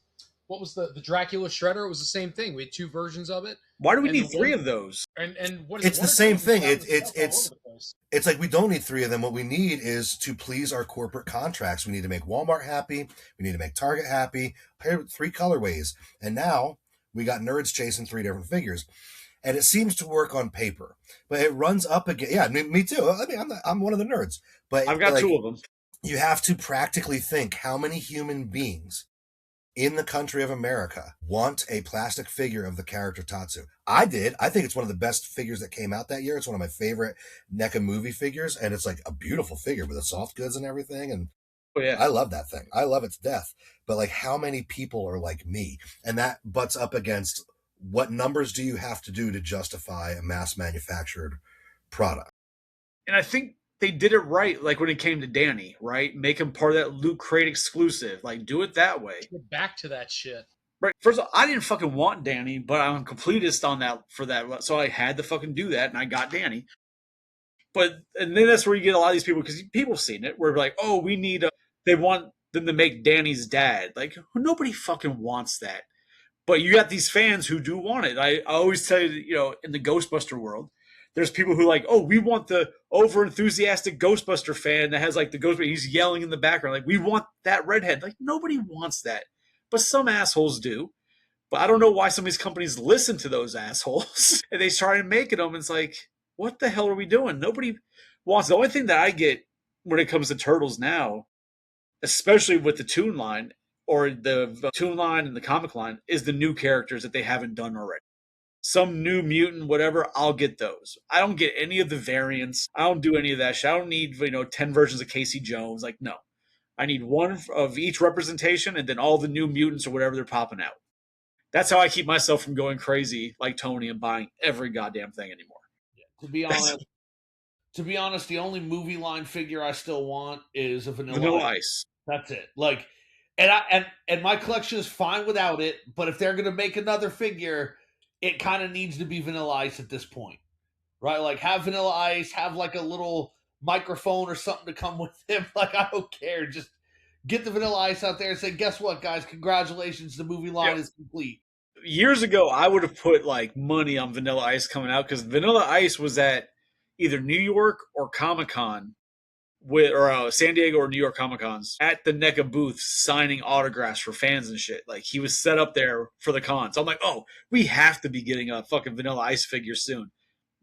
what was the Dracula Shredder? It was the same thing. We had 2 versions of it. why do we And need the 3 one- of those? And what is It's it? the One or same two of them thing. was out in the shelf all over the place. It's like we don't need 3 of them. What we need is to please our corporate contracts. We need to make Walmart happy. We need to make Target happy. 3 colorways. And now we got nerds chasing 3 different figures. And it seems to work on paper, but it runs up again. Yeah, me too. I mean, I'm one of the nerds, but I've got like, 2 of them. You have to practically think how many human beings in the country of America want a plastic figure of the character Tatsu. I did. I think it's one of the best figures that came out that year. It's one of my favorite NECA movie figures, and it's like a beautiful figure with the soft goods and everything. And Oh yeah, I love that thing. I love it to death. But like, how many people are like me? And that butts up against what numbers do you have to do to justify a mass manufactured product? and I think they did it right. Like when it came to Danny, right? Make him part of that Loot Crate exclusive. Like, do it that way. Get back to that shit. Right. First of all, I didn't fucking want Danny, but I'm a completist on that for that. So I had to fucking do that, and I got Danny. And then that's where you get a lot of these people, because people have seen it. We're like, oh, we need they want them to make Danny's dad. Like, nobody fucking wants that. But you got these fans who do want it. I always tell you, in the Ghostbuster world, there's people who are like, oh, we want the over enthusiastic Ghostbuster fan that has like the Ghostbuster. He's yelling in the background. Like, we want that redhead. Like, nobody wants that. But some assholes do. But I don't know why some of these companies listen to those assholes and they start making them. And it's like, what the hell are we doing? Nobody wants. The only thing that I get when it comes to Turtles now, especially with the Toon line or the Toon line and the comic line, is the new characters that they haven't done already. Some new mutant, whatever, I'll get those. I don't get any of the variants. I don't do any of that shit. I don't need 10 versions of Casey Jones. Like, no. I need one of each representation and then all the new mutants or whatever they're popping out. That's how I keep myself from going crazy like Tony and buying every goddamn thing anymore. to be honest, the only movie line figure I still want is a Vanilla Ice. That's it. Like, and my collection is fine without it. But if they're gonna make another figure, it kind of needs to be Vanilla Ice at this point, right? Like, have Vanilla Ice, have like a little microphone or something to come with him. Like, I don't care. Just get the Vanilla Ice out there and say, guess what, guys? Congratulations, the movie line is complete. Years ago, I would have put like money on Vanilla Ice coming out because Vanilla Ice was at either New York or Comic-Con or San Diego or New York Comic-Cons at the NECA booth signing autographs for fans and shit. Like, he was set up there for the cons. So I'm like, oh, we have to be getting a fucking Vanilla Ice figure soon.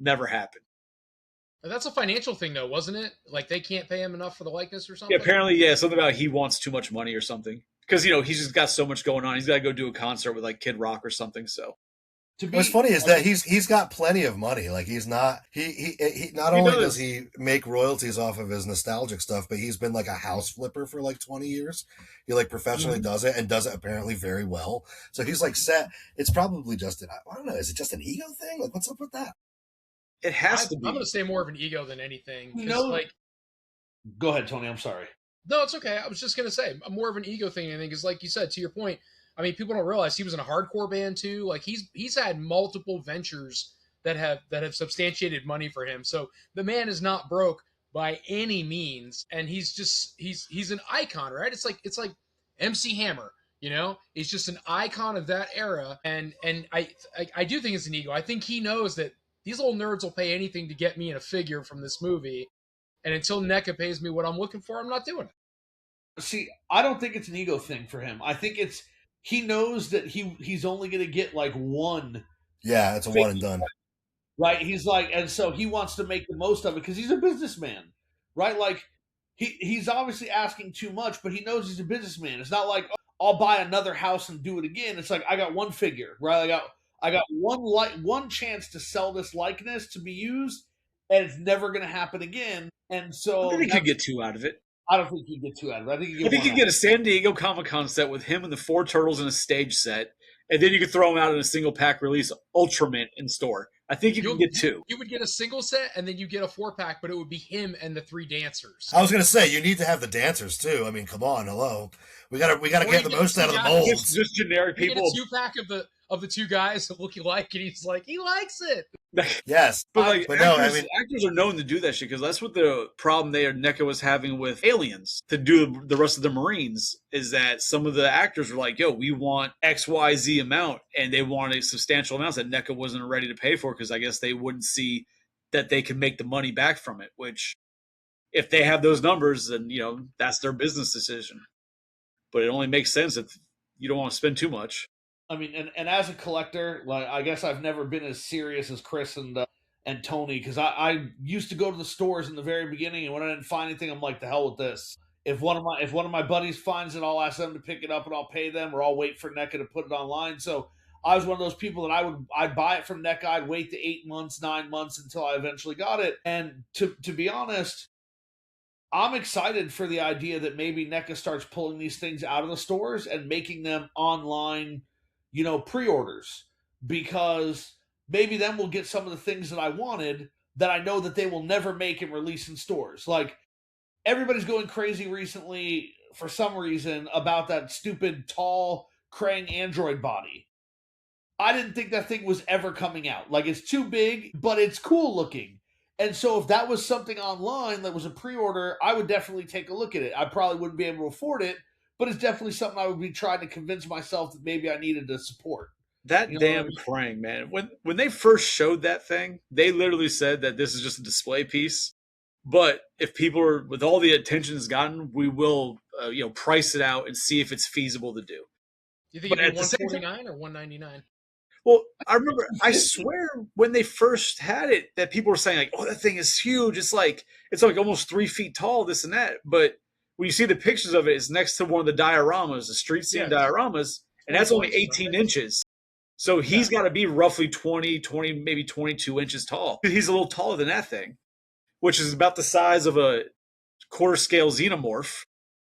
Never happened. That's a financial thing, though, wasn't it? Like, they can't pay him enough for the likeness or something? Yeah, apparently, yeah, something about he wants too much money or something. Because, he's just got so much going on. He's got to go do a concert with, like, Kid Rock or something, so. What's funny is that he's got plenty of money. Like, he's not he not only does he make royalties off of his nostalgic stuff, but he's been like a house flipper for like 20 years. He like professionally does it and does it apparently very well. So he's like set. It's probably just I don't know. Is it just an ego thing? Like, what's up with that? It has to be. I'm going to say more of an ego than anything. Go ahead, Tony. I'm sorry. No, it's okay. I was just going to say more of an ego thing. I think is like you said, to your point, I mean, people don't realize he was in a hardcore band too. Like he's had multiple ventures that have substantiated money for him. So the man is not broke by any means, and he's an icon, right? It's like MC Hammer. You know, he's just an icon of that era, and I do think it's an ego. I think he knows that these little nerds will pay anything to get me in a figure from this movie, and until NECA pays me what I'm looking for, I'm not doing it. See, I don't think it's an ego thing for him. I think it's he knows that he's only going to get like one. Yeah, it's a one and done. Right? He's like, and so he wants to make the most of it because he's a businessman, right? Like he's obviously asking too much, but he knows he's a businessman. It's not like, oh, I'll buy another house and do it again. It's like I got one figure, right? I got one chance to sell this likeness to be used, and it's never going to happen again. And so I think he could get two out of it. I don't think you get two out of it. I think you could get a San Diego Comic-Con set with him and the four turtles in a stage set, and then you could throw them out in a single pack release, Ultramate in store. I think you can get two. You would get a single set, and then you get a 4-pack, but it would be him and the 3 dancers. I was gonna say you need to have the dancers too. I mean, come on, hello. We gotta get the most out of the molds. Just generic people. You get a 2-pack of the 2 guys that look alike, and he's like, he likes it. Yes, but actors are known to do that shit because that's what the problem NECA was having with Aliens to do the rest of the Marines is that some of the actors were like, "Yo, we want XYZ amount," and they wanted substantial amounts that NECA wasn't ready to pay for because I guess they wouldn't see that they could make the money back from it. Which, if they have those numbers, then that's their business decision. But it only makes sense if you don't want to spend too much. I mean, and as a collector, like I guess I've never been as serious as Chris and Tony because I used to go to the stores in the very beginning, and when I didn't find anything, I'm like, the hell with this. If one of my buddies finds it, I'll ask them to pick it up and I'll pay them, or I'll wait for NECA to put it online. So I was one of those people that I'd buy it from NECA, I'd wait the 8 months, 9 months until I eventually got it. And to be honest, I'm excited for the idea that maybe NECA starts pulling these things out of the stores and making them online. Pre-orders, because maybe then we'll get some of the things that I wanted that I know that they will never make and release in stores. Like everybody's going crazy recently for some reason about that stupid tall Krang android body. I didn't think that thing was ever coming out. Like it's too big, but it's cool looking. And so if that was something online that was a pre-order, I would definitely take a look at it. I probably wouldn't be able to afford it, but it's definitely something I would be trying to convince myself that maybe I needed to support. That damn Krang, man. When they first showed that thing, they literally said that this is just a display piece. But if people are, with all the attention it's gotten, we will, price it out and see if it's feasible to do. Do you think it'd be $149 or $199? Well, I remember, I swear when they first had it, that people were saying like, "Oh, that thing is huge. It's like almost 3 feet tall, this and that." But when you see the pictures of it, it's next to one of the dioramas, the street scene dioramas, and that's only 18 inches. So he's got to be roughly 20, maybe 22 inches tall. He's a little taller than that thing, which is about the size of a quarter scale xenomorph.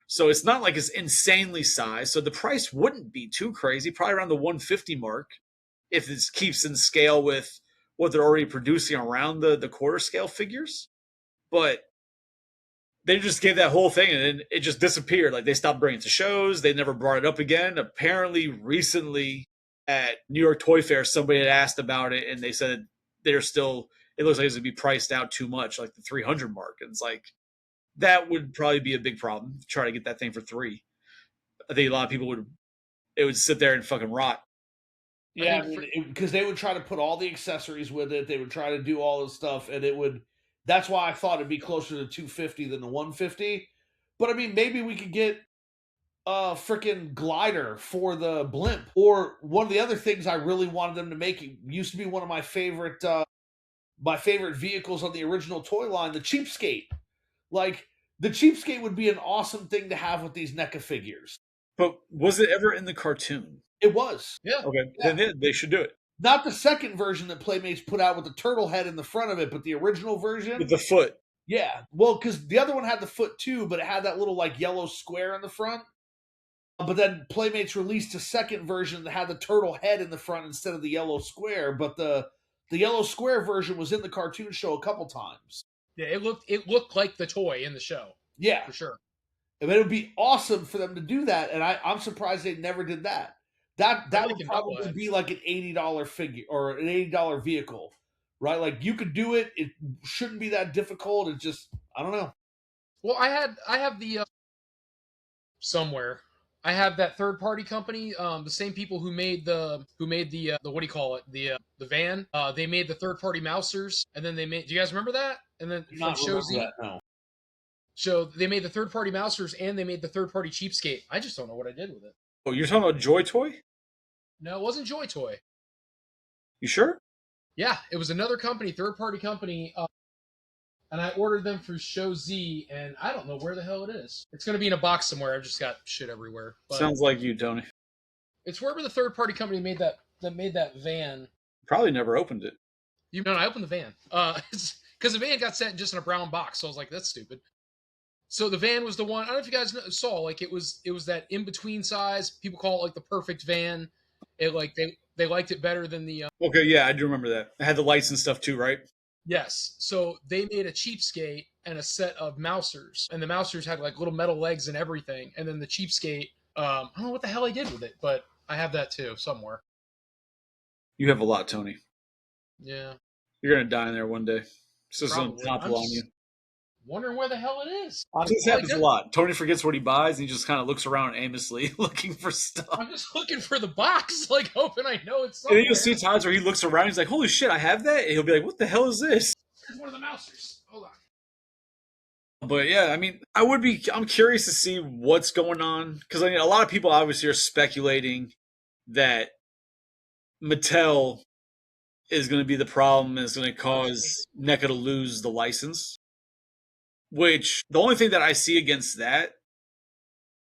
So it's not like it's insanely sized. So the price wouldn't be too crazy, probably around the 150 mark, if this keeps in scale with what they're already producing around the quarter scale figures. But they just gave that whole thing and then it just disappeared. Like they stopped bringing it to shows. They never brought it up again. Apparently recently at New York Toy Fair, somebody had asked about it and they said it looks like it's going to be priced out too much, like the 300 mark. And it's like, that would probably be a big problem. Try to get that thing for $3. I think a lot of people would sit there and fucking rot. Yeah, because they would try to put all the accessories with it. They would try to do all this stuff, and it would. That's why I thought it'd be closer to 250 than the 150. But I mean, maybe we could get a freaking glider for the blimp, or one of the other things I really wanted them to make. It used to be one of my favorite vehicles on the original toy line, the Cheapskate. Like the Cheapskate would be an awesome thing to have with these NECA figures. But was it ever in the cartoon? It was. Yeah. Okay. Yeah. Then they should do it. Not the second version that Playmates put out with the turtle head in the front of it, but the original version. With the foot. Yeah. Well, because the other one had the foot too, but it had that little like yellow square in the front. But then Playmates released a second version that had the turtle head in the front instead of the yellow square. But the yellow square version was in the cartoon show a couple times. Yeah, it looked like the toy in the show. Yeah. For sure. I mean, it would be awesome for them to do that, and I'm surprised they never did that. That I would can double probably that. be like an $80 figure or an $80 vehicle, right? Like you could do it. It shouldn't be that difficult. It's just I don't know. Well, I have the somewhere. I have that third party company, the same people who made the what do you call it, the van. They made the third party Mousers, and then they made. Do you guys remember that? And then I do from not remember Show Z, that. No. so they made the third party Mousers and they made the third party Cheapskate. I just don't know what I did with it. Oh, you're talking about Joy Toy? No, it wasn't Joy Toy. You sure? Yeah, it was another company, third party company, and I ordered them through Show Z, and I don't know where the hell it is. It's going to be in a box somewhere. I've just got shit everywhere. But Sounds like you, Tony. it's wherever the third party company made that van. Probably never opened it. You know, I opened the van because the van got sent just in a brown box. So I was like, that's stupid. So the van was the one. I don't know if you guys saw. Like it was that in between size. People call it like the perfect van. It like they liked it better than the Okay, yeah, I do remember that. It had the lights and stuff too, right? yes. So they made a cheapskate and a set of Mousers, and the Mousers had like little metal legs and everything. And then the cheapskate, I don't know what the hell I did with it, but I have that too somewhere. You have a lot, Tony. Yeah, You're gonna die in there one day. It's just gonna probably. topple on just you. wondering where the hell it is. This happens a lot. Tony forgets what he buys, and he just kind of looks around aimlessly looking for stuff. I'm just looking for the box, like hoping I know it's And somewhere. then you'll see times where he looks around, he's like, "Holy shit, I have that!" And he'll be like, "What the hell is this?" It's one of the Mousers. Hold on. But yeah, I mean, I'm curious to see what's going on because I mean, a lot of people obviously are speculating that Mattel is going to be the problem and it's going to cause NECA to lose the license. Which the only thing that I see against that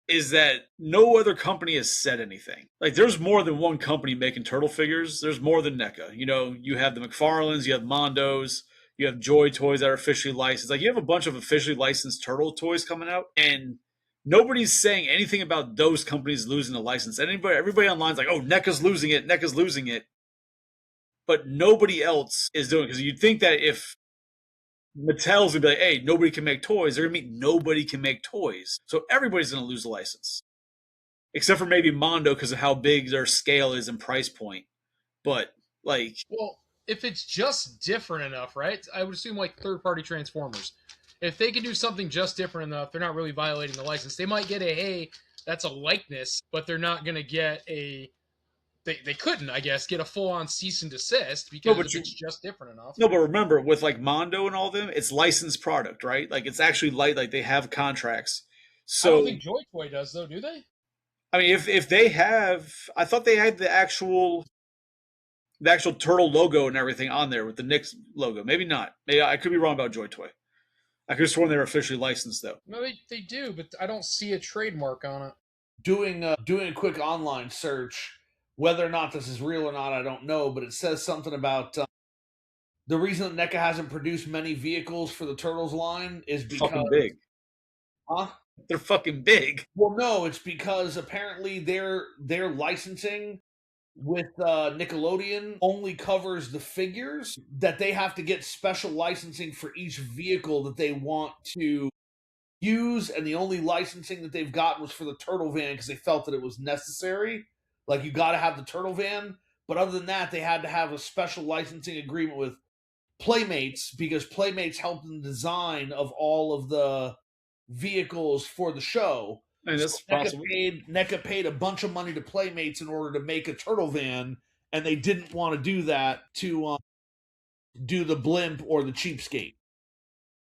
is that no other company has said anything. Like, there's more than one company making turtle figures. There's more than NECA. You know, you have the McFarlanes, you have Mondos, you have Joy Toys that are officially licensed. Like, you have a bunch of officially licensed turtle toys coming out, and nobody's saying anything about those companies losing the license. Everybody online's like, "Oh, NECA's losing it. NECA's losing it," but nobody else is doing it because you'd think that if Mattel's gonna be like, "Hey, nobody can make toys," they're gonna be nobody can make toys, so everybody's gonna lose the license, except for maybe Mondo because of how big their scale is and price point. But like, Well, if it's just different enough, right? I would assume like third-party Transformers. If they can do something just different enough, they're not really violating the license. They might get a hey, that's a likeness, but they're not going to get a. They couldn't, I guess, get a full-on cease and desist because it's just different enough. No, but remember, with like Mondo and all them, it's licensed product, right? Like it's actually like they have contracts. So I don't think Joy Toy does, though, do they? I mean, if they have, I thought they had the actual turtle logo and everything on there with the Knicks logo. Maybe not. Maybe I could be wrong about Joy Toy. I could have sworn they were officially licensed though. No, they do, but I don't see a trademark on it. Doing a quick online search, whether or not this is real or not, I don't know, but it says something about the reason that NECA hasn't produced many vehicles for the Turtles line is because fucking big. Huh? They're fucking big. Well, no, it's because apparently their licensing with Nickelodeon only covers the figures, that they have to get special licensing for each vehicle that they want to use, and the only licensing that they've gotten was for the Turtle Van because they felt that it was necessary. Like, you got to have the Turtle Van, but other than that, they had to have a special licensing agreement with Playmates because Playmates helped in the design of all of the vehicles for the show. I mean, that's So possible. NECA paid a bunch of money to Playmates in order to make a Turtle Van, and they didn't want to do that to do the blimp or the cheapskate.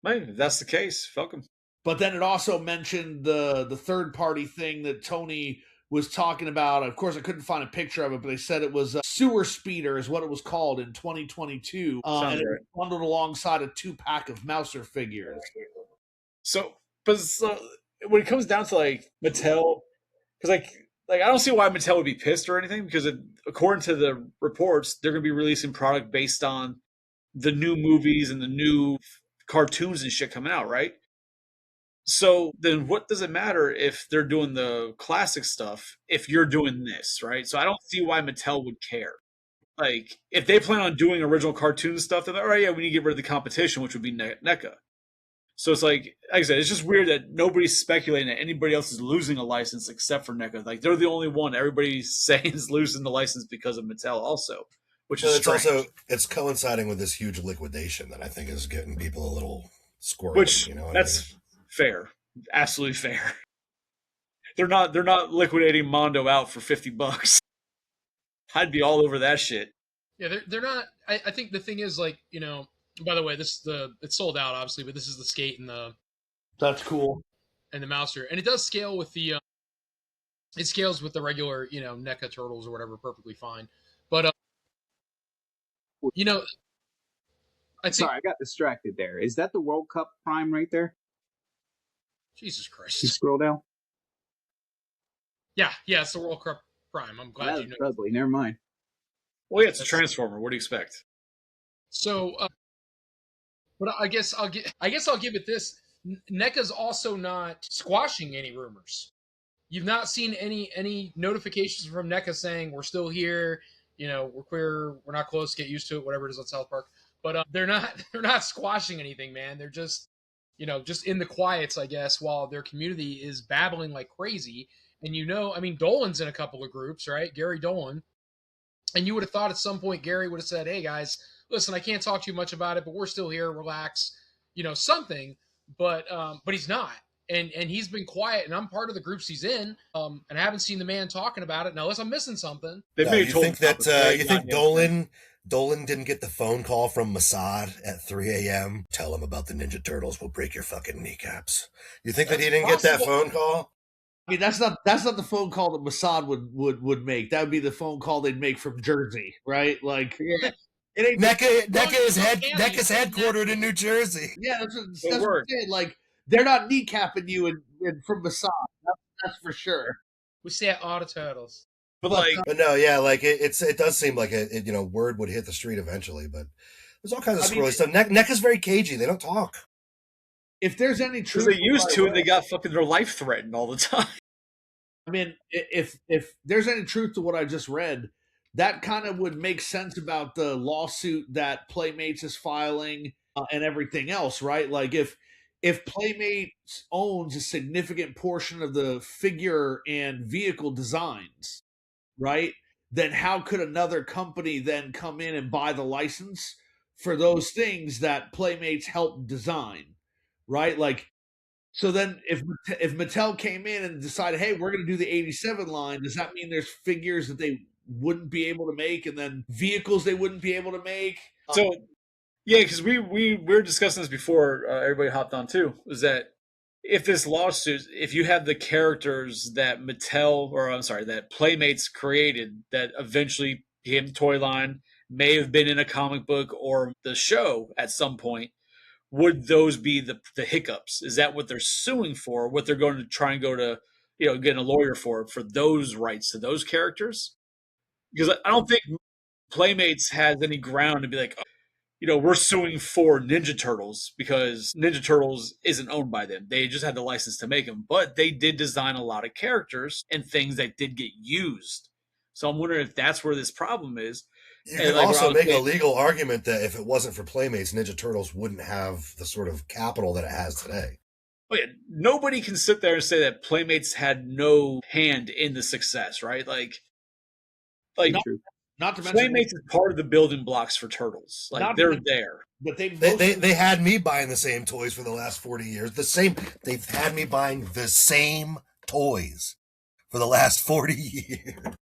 Man, if that's the case, fuck them. But then it also mentioned the third party thing that Tony was talking about. Of course, I couldn't find a picture of it, but they said it was Sewer Speeder is what it was called in 2022. And it was bundled alongside a 2-pack of Mouser figures. So, but when it comes down to like Mattel, because like I don't see why Mattel would be pissed or anything, because according to the reports, they're going to be releasing product based on the new movies and the new cartoons and shit coming out, right? So then what does it matter if they're doing the classic stuff if you're doing this, right? So I don't see why Mattel would care. Like, if they plan on doing original cartoon stuff, they're like, all right, yeah, we need to get rid of the competition, which would be NECA. So it's like I said, it's just weird that nobody's speculating that anybody else is losing a license except for NECA. Like they're the only one everybody's saying is losing the license because of Mattel, also, which is It's strange. also it's coinciding with this huge liquidation that I think is getting people a little squirrely. Which You know what that's fair, absolutely fair. They're not liquidating Mondo out for $50. I'd be all over that shit. Yeah, they're not. I think the thing is, like, by the way, it's sold out obviously, but this is the skate and That's cool. the mouser, and it does scale with the it scales with the regular NECA turtles or whatever perfectly fine. But I think Sorry, I got distracted there. Is that the World Cup Prime right there? Jesus You Christ. scroll down. Yeah, it's the World Cup Prime. I'm glad you know. That's ugly. Never mind. Well, yeah, it's a Transformer. What do you expect? So, but I guess I'll give it this. NECA's also not squashing any rumors. You've not seen any notifications from NECA saying we're still here. We're queer. We're not close. Get used to it. Whatever it is on South Park. But they're not squashing anything, man. They're just just in the quiets, I guess, while their community is babbling like crazy. And I mean, Dolan's in a couple of groups, right? Gary Dolan. And you would have thought at some point Gary would have said, "Hey guys, listen, I can't talk too much about it, but we're still here. Relax, something." But he's not, and he's been quiet. And I'm part of the groups he's in, and I haven't seen the man talking about it. Now, unless I'm missing something. They you think Dolan didn't get the phone call from Mossad at 3 a.m. Tell him about the Ninja Turtles. We'll break your fucking kneecaps. You think that he didn't get that phone call? I mean, that's not the phone call that Mossad would make. That would be the phone call they'd make from Jersey, right? Like, it ain't NECA's headquartered in New Jersey. Yeah, that's what I'm saying. Like, they're not kneecapping you from Mossad. That's for sure. We say it all the turtles. But no, yeah, like it does seem like word would hit the street eventually, but there's all kinds of squirrely stuff. NECA's very cagey. They don't talk. If there's any truth, they used to, and they got fucking their life threatened all the time. I mean, if there's any truth to what I just read, that kind of would make sense about the lawsuit that Playmates is filing and everything else, right? Like if Playmates owns a significant portion of the figure and vehicle designs, right? Then how could another company then come in and buy the license for those things that Playmates helped design, right? Like, so then if Mattel came in and decided, hey, we're going to do the 87 line, does that mean there's figures that they wouldn't be able to make and then vehicles they wouldn't be able to make? So, yeah, because we were discussing this before everybody hopped on too, is that if this lawsuit, if you have the characters that that Playmates created that eventually became the toy line, may have been in a comic book or the show at some point, would those be the hiccups? Is that what they're suing for? What they're going to try and go to, getting a lawyer for those rights to those characters? Because I don't think Playmates has any ground to be like, we're suing for Ninja Turtles because Ninja Turtles isn't owned by them. They just had the license to make them, but they did design a lot of characters and things that did get used. So I'm wondering if that's where this problem is. You can also make a legal argument that if it wasn't for Playmates, Ninja Turtles wouldn't have the sort of capital that it has today. Oh yeah, nobody can sit there and say that Playmates had no hand in the success, right? Like not to mention Playmates is part of the building blocks for Turtles. Like they're there. But they had me buying the same toys for the last 40 years. They've had me buying the same toys for the last 40 years.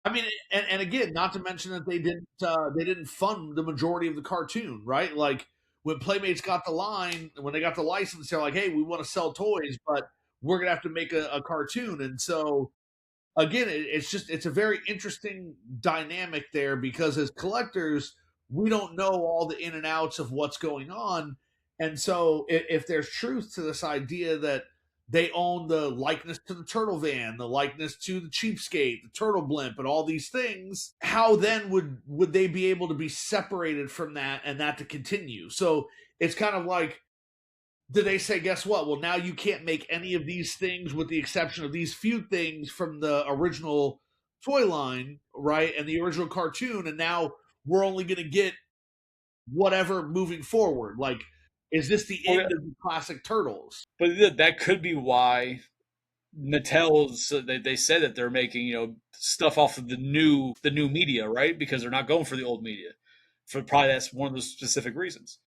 I mean, and again, not to mention that they didn't fund the majority of the cartoon, right? Like when Playmates got the line, when they got the license, they're like, "Hey, we want to sell toys, but we're gonna have to make a cartoon." And so, again, it's a very interesting dynamic there because as collectors, we don't know all the in and outs of what's going on, and so if there's truth to this idea that they own the likeness to the turtle van, the likeness to the cheapskate, the turtle blimp, and all these things, how then would they be able to be separated from that and that to continue? So it's kind of like, did they say, guess what? Well, now you can't make any of these things with the exception of these few things from the original toy line, right? And the original cartoon, and now we're only going to get whatever moving forward. Like, Is this the end of the classic Turtles? But that could be why Mattel's they said that they're making stuff off of the new media, right? Because they're not going for the old media. For probably that's one of those specific reasons.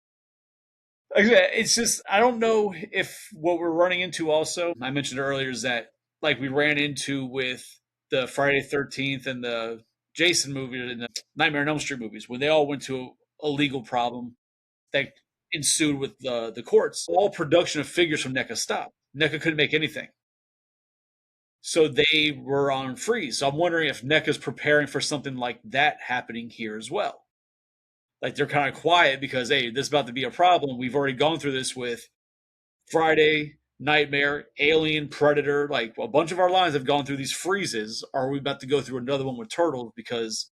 It's just I don't know if what we're running into. Also, I mentioned earlier is that like we ran into with the Friday 13th and the Jason movie and the Nightmare on Elm Street movies when they all went to a legal problem that ensued with the courts. All production of figures from NECA stopped. NECA couldn't make anything. So they were on freeze. So I'm wondering if NECA's preparing for something like that happening here as well. Like they're kind of quiet because, hey, this is about to be a problem. We've already gone through this with Friday, Nightmare, Alien, Predator. Like a bunch of our lines have gone through these freezes. Are we about to go through another one with Turtles because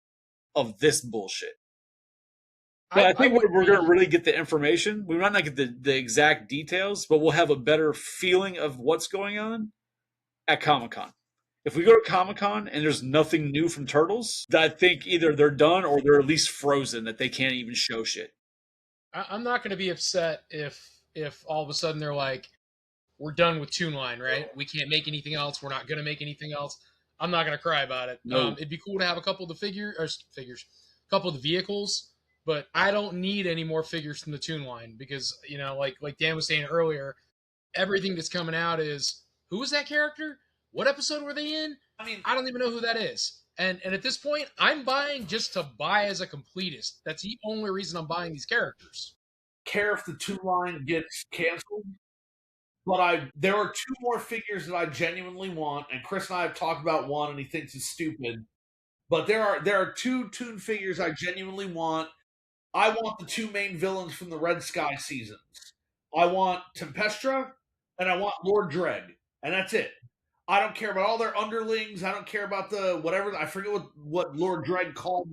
of this bullshit? But I think we're going to really get the information. We might not get the exact details, but we'll have a better feeling of what's going on at Comic-Con. If we go to Comic-Con and there's nothing new from Turtles, I think either they're done or they're at least frozen, that they can't even show shit. I'm not going to be upset if all of a sudden they're like, we're done with Toon Line, right? We can't make anything else. We're not going to make anything else. I'm not going to cry about it. No. It'd be cool to have a couple of the figures, a couple of the vehicles, but I don't need any more figures from the Toon Line because, like Dan was saying earlier, everything that's coming out is, who was that character? What episode were they in? I mean, I don't even know who that is. And at this point, I'm buying just to buy as a completist. That's the only reason I'm buying these characters. Care if the Toon Line gets canceled, but there are two more figures that I genuinely want, and Chris and I have talked about one, and he thinks it's stupid. But there are two Toon figures I genuinely want. I want the two main villains from the Red Sky seasons. I want Tempestra, and I want Lord Dreg, and that's it. I don't care about all their underlings. I don't care about the whatever. I forget what Lord Dreg called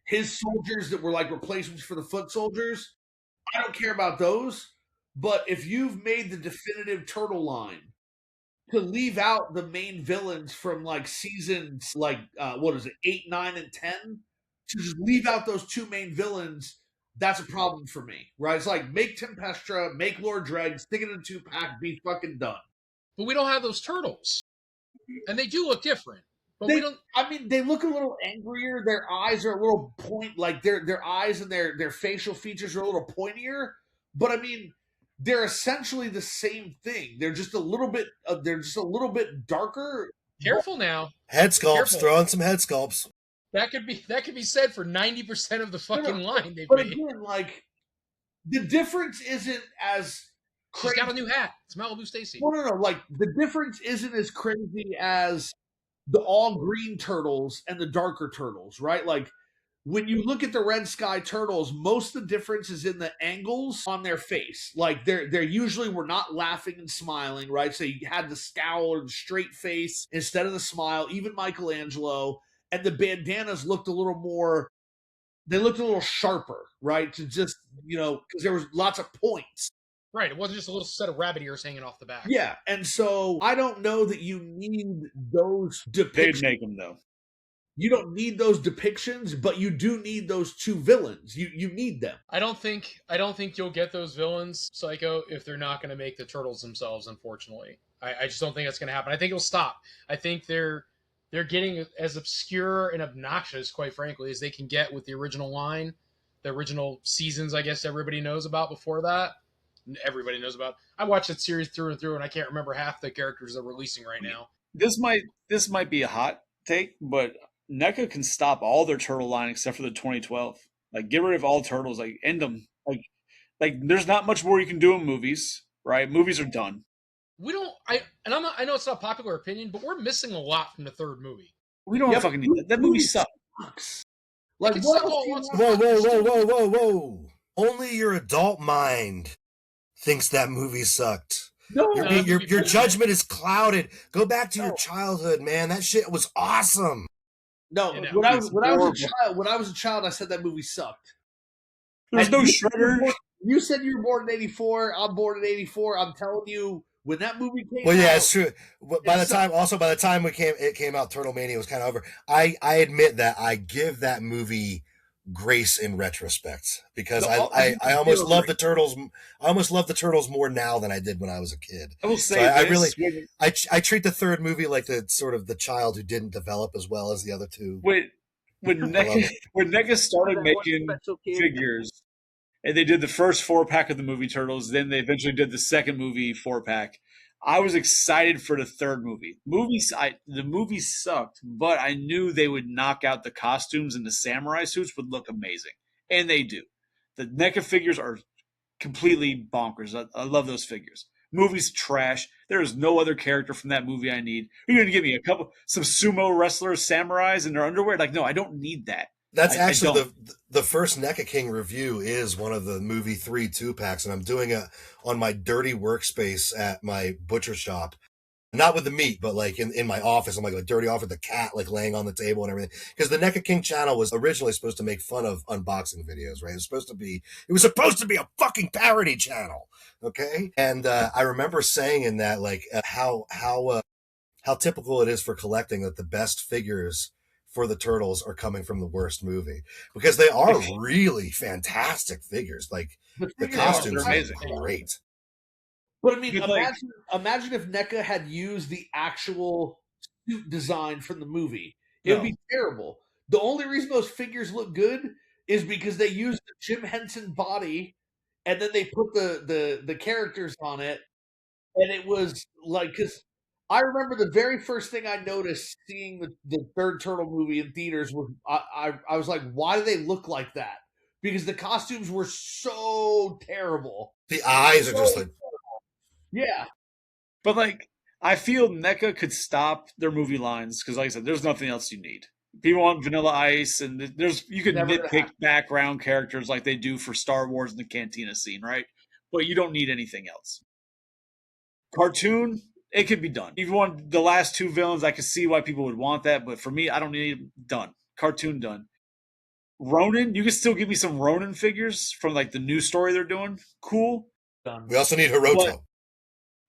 his soldiers that were like replacements for the foot soldiers. I don't care about those. But if you've made the definitive Turtle line to leave out the main villains from like seasons 8, 9, and 10, to just leave out those two main villains, that's a problem for me, right? It's like make Tempestra, make Lord Dreg, stick it in a 2-pack, be fucking done. But we don't have those turtles. And they do look different. But we don't. I mean, they look a little angrier. Their eyes are a little like their eyes and their facial features are a little pointier. But I mean, they're essentially the same thing. They're just a little bit darker. Careful now. Head sculpts. Careful. Throw in some head sculpts. That could be said for 90% of the fucking line they've but made. Again, like the difference isn't as crazy. She's got a new hat. It's Malibu Stacy. No. Like the difference isn't as crazy as the all green turtles and the darker turtles, right? Like when you look at the Red Sky turtles, most of the difference is in the angles on their face. Like they're usually were not laughing and smiling, right? So you had the scowl or the straight face instead of the smile. Even Michelangelo. And the bandanas looked a little more, they looked a little sharper, right? To just, because there was lots of points. Right. It wasn't just a little set of rabbit ears hanging off the back. Yeah. And so I don't know that you need those depictions. They'd make them, though. You don't need those depictions, but you do need those two villains. You need them. I don't think you'll get those villains, Psycho, if they're not going to make the turtles themselves, unfortunately. I just don't think that's going to happen. I think it'll stop. I think they're getting as obscure and obnoxious, quite frankly, as they can get with the original line, the original seasons, I guess everybody knows about before that. Everybody knows about. I watched that series through and through, and I can't remember half the characters they're releasing right now. This might be a hot take, but NECA can stop all their turtle line except for the 2012. Like, get rid of all turtles. Like, end them. Like there's not much more you can do in movies, right? Movies are done. I know it's not popular opinion, but we're missing a lot from the third movie. We don't fucking need that. That movie sucks. Like, what else? Whoa. Only your adult mind thinks that movie sucked. No, your judgment is clouded. Go back to your childhood, man. That shit was awesome. No, when I was a child, I said that movie sucked. There's no Shredder. You said you were born in 84. I'm born in 84. I'm telling you, when that movie came out... Well, yeah, it's true. By the time it came out, Turtle Mania was kind of over. I admit that I give that movie grace in retrospect, because No, I almost love the turtles. I almost love the turtles more now than I did when I was a kid. I will So say I this: really I treat the third movie like the sort of the child who didn't develop as well as the other two. when I love NECA it. when NECA started That one making special kid. figures, and they did the first 4-pack of the movie Turtles, then they eventually did the second movie 4-pack. I was excited for the third movie. The movie sucked, but I knew they would knock out the costumes, and the samurai suits would look amazing, and they do. The NECA figures are completely bonkers. I love those figures. Movie's trash. There is no other character from that movie I need. You're going to give me some sumo wrestlers, samurais in their underwear? Like, no, I don't need that. That's I actually don't. the first NECA King review is one of the movie 3 2-packs, and I'm doing it on my dirty workspace at my butcher shop. Not with the meat, but like in my office. I'm like a dirty office, the cat like laying on the table and everything. Because the NECA King channel was originally supposed to make fun of unboxing videos, right? It was supposed to be a fucking parody channel, okay? And I remember saying in that like how typical it is for collecting that the best figures for the turtles are coming from the worst movie, because they are really fantastic figures. Like the figures costumes they're are amazing. great. But I mean, But, like- imagine if NECA had used the actual suit design from the movie. It would be terrible. The only reason those figures look good is because they used the Jim Henson body, and then they put the characters on it, and it was like, because I remember the very first thing I noticed seeing the third Turtle movie in theaters was I was like, why do they look like that? Because the costumes were so terrible. The eyes are just like, Yeah. But like, I feel NECA could stop their movie lines because, like I said, there's nothing else you need. People want Vanilla Ice, and you could Never gonna nitpick happen. background characters like they do for Star Wars in the Cantina scene, right? But you don't need anything else. Cartoon, it could be done. If you want the last two villains, I could see why people would want that, but for me, I don't need it done. Cartoon done. Ronin, you can still give me some Ronin figures from like the new story they're doing. Cool. Done. we also need Hiroto.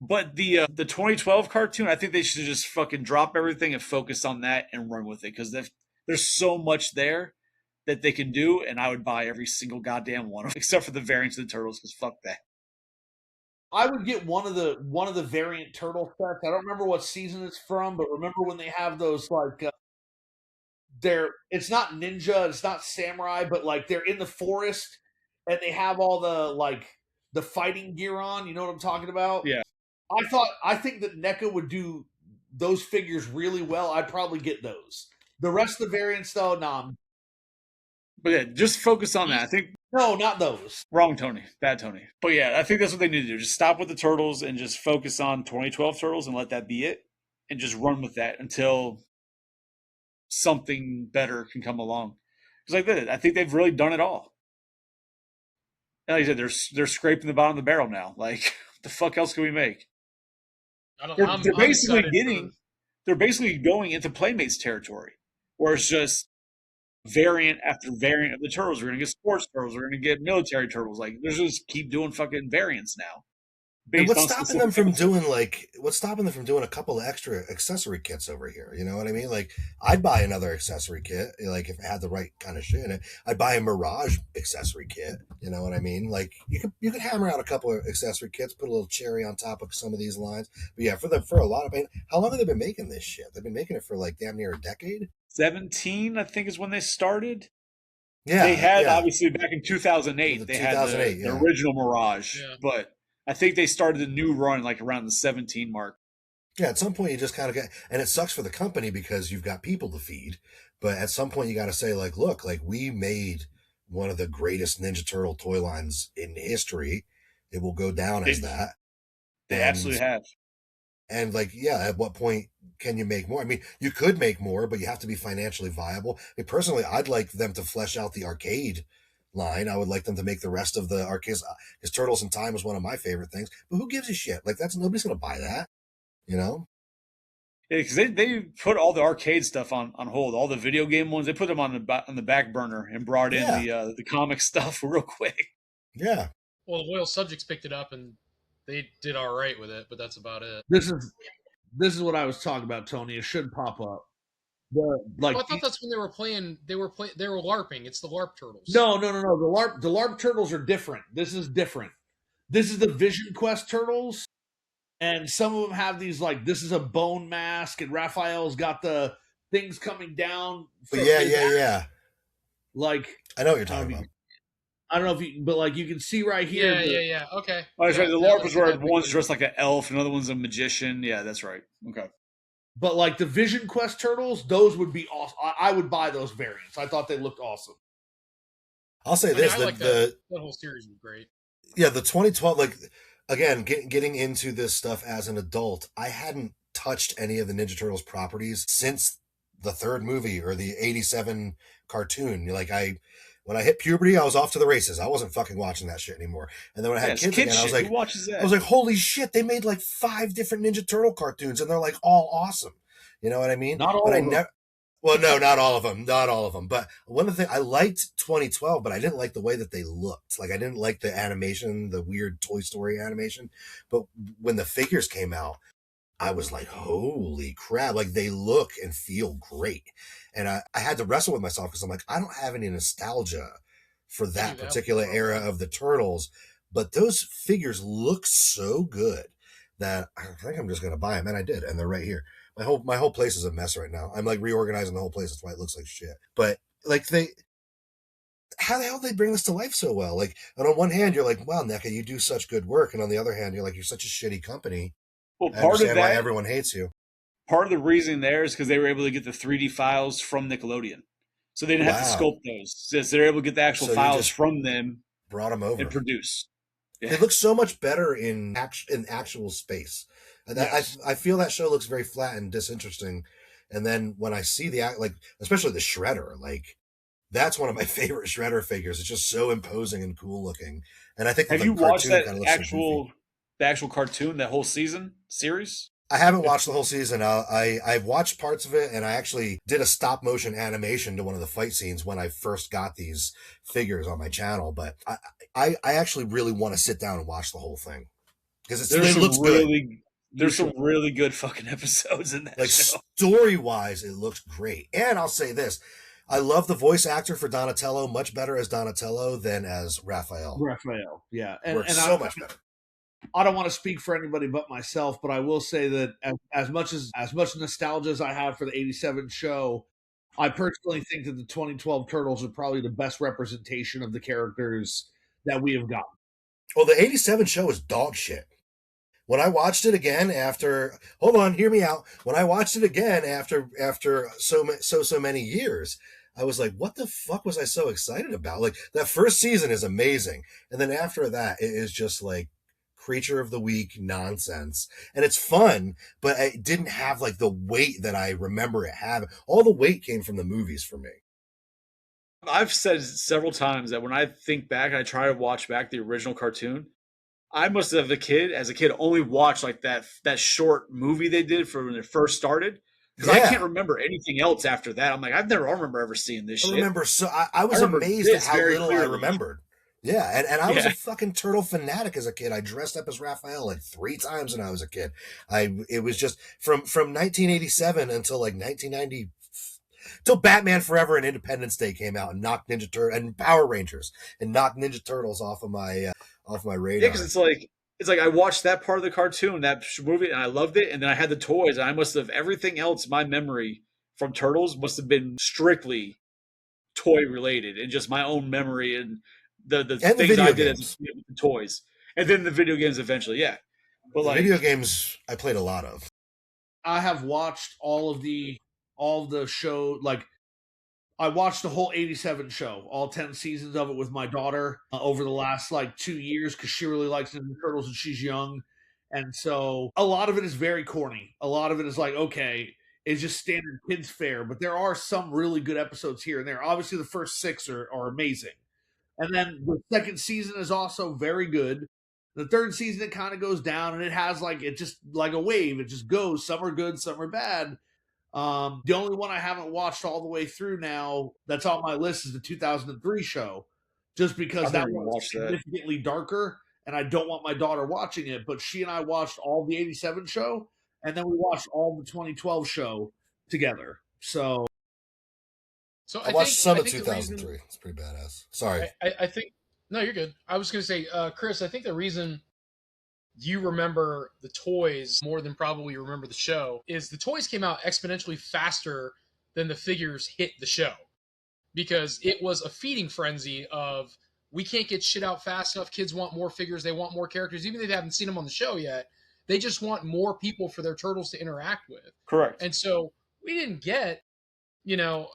But the 2012 cartoon, I think they should just fucking drop everything and focus on that and run with it, because there's so much there that they can do, and I would buy every single goddamn one, except for the variants of the turtles, because fuck that. I would get one of the variant turtle sets. I don't remember what season it's from, but remember when they have those like it's not ninja, it's not samurai, but like they're in the forest and they have all the fighting gear on. You know what I'm talking about? Yeah. I think that NECA would do those figures really well. I'd probably get those. The rest of the variants, though, nah. But yeah, just focus on that. I think No, not those. wrong Tony, bad Tony. But yeah, I think that's what they need to do. Just stop with the turtles and just focus on 2012 turtles and let that be it, and just run with that until something better can come along. Because like that, I think they've really done it all. And like I said, they're scraping the bottom of the barrel now. Like, what the fuck else can we make? They're basically they're basically going into Playmates territory, where it's just variant after variant of the turtles. We're gonna get sports turtles. We're gonna get military turtles. Like, there's just keep doing fucking variants now. And What's stopping them from doing a couple of extra accessory kits over here? You know what I mean? Like, I'd buy another accessory kit, like if it had the right kind of shit in it. I'd buy a Mirage accessory kit. You know what I mean? Like, you could hammer out a couple of accessory kits, put a little cherry on top of some of these lines. But yeah, for a lot of how long have they been making this shit? They've been making it for like damn near a decade. 17, I think, is when they started. Yeah, they had obviously back in 2008. They had the original Mirage, but I think they started the new run like around the 17 mark. Yeah, at some point you just kind of get, and it sucks for the company because you've got people to feed. But at some point you got to say, like, look, like, we made one of the greatest Ninja Turtle toy lines in history. It will go down as that. They absolutely have. And like, yeah, at what point can you make more? I mean, you could make more, but you have to be financially viable. I mean, personally, I'd like them to flesh out the arcade line. I would like them to make the rest of the arcades. Because Turtles in Time was one of my favorite things. But who gives a shit? Like, nobody's going to buy that, you know? Yeah, because they put all the arcade stuff on hold. All the video game ones, they put them on the back burner and brought in the comic stuff real quick. Yeah. Well, the Loyal Subjects picked it up and they did all right with it, but that's about it. This is what I was talking about, Tony. It should pop up. Oh, I thought that's when they were playing. They were LARPing. It's the LARP turtles. No. The LARP turtles are different. This is different. This is the Vision Quest turtles, and some of them have these like this is a bone mask, and Raphael's got the things coming down. Yeah. Like I know what you're talking about. I don't know if you, but like you can see right here. Yeah. Okay. Oh, that's yeah, right. The LARP is where one's dressed like an elf, another one's a magician. Yeah, that's right. Okay. But like the Vision Quest turtles, those would be awesome. I would buy those variants. I thought they looked awesome. I'll say this: that whole series was great. Yeah, the 2012, like again, getting into this stuff as an adult, I hadn't touched any of the Ninja Turtles properties since the third movie or the '87 cartoon. Like when I hit puberty, I was off to the races. I wasn't fucking watching that shit anymore. And then when I had kids again, I was like, who watches that? I was like, holy shit! They made like 5 different Ninja Turtle cartoons, and they're like all awesome. You know what I mean? Not all of them. Well, no, not all of them. Not all of them. But one of the things, I liked 2012, but I didn't like the way that they looked. Like, I didn't like the animation, the weird Toy Story animation. But when the figures came out, I was like, holy crap. Like, they look and feel great. And I had to wrestle with myself because I'm like, I don't have any nostalgia for that particular era of the Turtles. But those figures look so good that I think I'm just going to buy them. And I did. And they're right here. My whole place is a mess right now. I'm like reorganizing the whole place. That's why it looks like shit. But like how the hell did they bring this to life so well? Like, and on one hand, you're like, wow, NECA, you do such good work. And on the other hand, you're like, you're such a shitty company. Well, part of that, why everyone hates you. Part of the reason there is because they were able to get the 3D files from Nickelodeon. So they didn't have to sculpt those. So they're able to get the actual files from them. Brought them over. And produce. Yeah. They look so much better in actual space. And yes. I feel that show looks very flat and disinteresting. And then when I see especially the Shredder, like that's one of my favorite Shredder figures. It's just so imposing and cool looking. And I think have you watched that the actual cartoon, that whole series? I haven't watched the whole season. I've watched parts of it, and I actually did a stop motion animation to one of the fight scenes when I first got these figures on my channel. But I actually really want to sit down and watch the whole thing because it looks good. There's some really good fucking episodes in that show. Story-wise, it looks great. And I'll say this. I love the voice actor for Donatello much better as Donatello than as Raphael. Raphael, yeah. Works so much better. I don't want to speak for anybody but myself, but I will say that as much nostalgia as I have for the 87 show, I personally think that the 2012 Turtles are probably the best representation of the characters that we have gotten. Well, the 87 show is dog shit. When I watched it again hold on, hear me out. When I watched it again after so many years, I was like, what the fuck was I so excited about? Like, that first season is amazing. And then after that, it is just like creature of the week nonsense. And it's fun, but it didn't have like the weight that I remember it having. All the weight came from the movies for me. I've said several times that when I think back, I try to watch back the original cartoon. I must have, as a kid, only watched like that short movie they did for when it first started. Because I can't remember anything else after that. I'm like, I remember ever seeing this shit. I was amazed at how little I remembered. Yeah, and I was a fucking turtle fanatic as a kid. I dressed up as Raphael like 3 times when I was a kid. It was just from 1987 until like 1990, till Batman Forever and Independence Day came out and knocked Ninja Turtle and Power Rangers and knocked Ninja Turtles off of my radar. Yeah, because it's like I watched that part of the cartoon, that movie, and I loved it. And then I had the toys, and I must have everything else. My memory from Turtles must have been strictly toy related, and just my own memory and the things I did as a kid with the toys, and then the video games eventually. Yeah, but the video games I played a lot of. I have watched all of the show. Like, I watched the whole 87 show, all 10 seasons of it with my daughter over the last like 2 years because she really likes Ninja Turtles and she's young. And so a lot of it is very corny. A lot of it is like, okay, it's just standard kids fare, but there are some really good episodes here and there. Obviously, the first 6 are amazing. And then the second season is also very good. The third season, it kind of goes down, and it has it just like a wave. It just goes. Some are good, some are bad. The only one I haven't watched all the way through now that's on my list is the 2003 show, just because that was significantly darker, and I don't want my daughter watching it. But she and I watched all the 87 show, and then we watched all the 2012 show together. So So I watched some of the reason 2003. It's pretty badass. Sorry. I think no, you're good. I was going to say, Chris, I think the reason you remember the toys more than probably you remember the show is the toys came out exponentially faster than the figures hit the show because it was a feeding frenzy of we can't get shit out fast enough. Kids want more figures. They want more characters. Even if they haven't seen them on the show yet, they just want more people for their turtles to interact with. Correct. And so we didn't get, you know,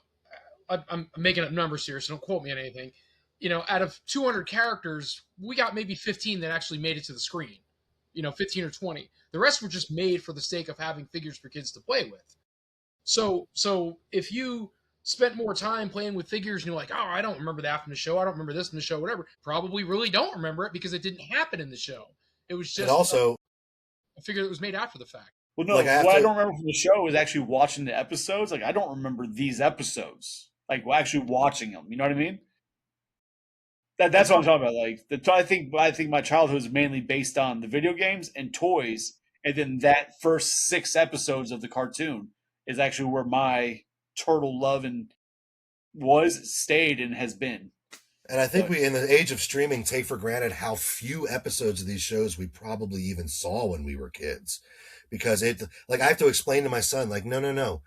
I'm making up numbers here, so don't quote me on anything. You know, out of 200 characters, we got maybe 15 that actually made it to the screen. 15 or 20. The rest were just made for the sake of having figures for kids to play with. So if you spent more time playing with figures and you're like, oh, I don't remember that from the show, I don't remember this from the show, whatever, probably really don't remember it because it didn't happen in the show. It was just and also a figure that was made after the fact. Well, no, Like, what I don't remember from the show is actually watching the episodes. Like, I don't remember these episodes. Like, actually watching them. You know what I mean? That's what I'm talking about. Like, I think my childhood is mainly based on the video games and toys, and then that first 6 episodes of the cartoon is actually where my turtle love and stayed and has been. And I think we, in the age of streaming, take for granted how few episodes of these shows we probably even saw when we were kids. Because I have to explain to my son, like, no.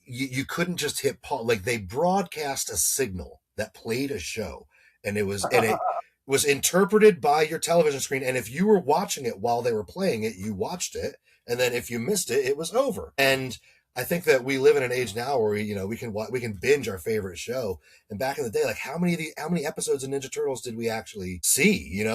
You couldn't just hit pause. Like, they broadcast a signal that played a show, and it was interpreted by your television screen. And if you were watching it while they were playing it, you watched it. And then if you missed it, it was over. And I think that we live in an age now where we can binge our favorite show. And back in the day, like, how many episodes of Ninja Turtles did we actually see?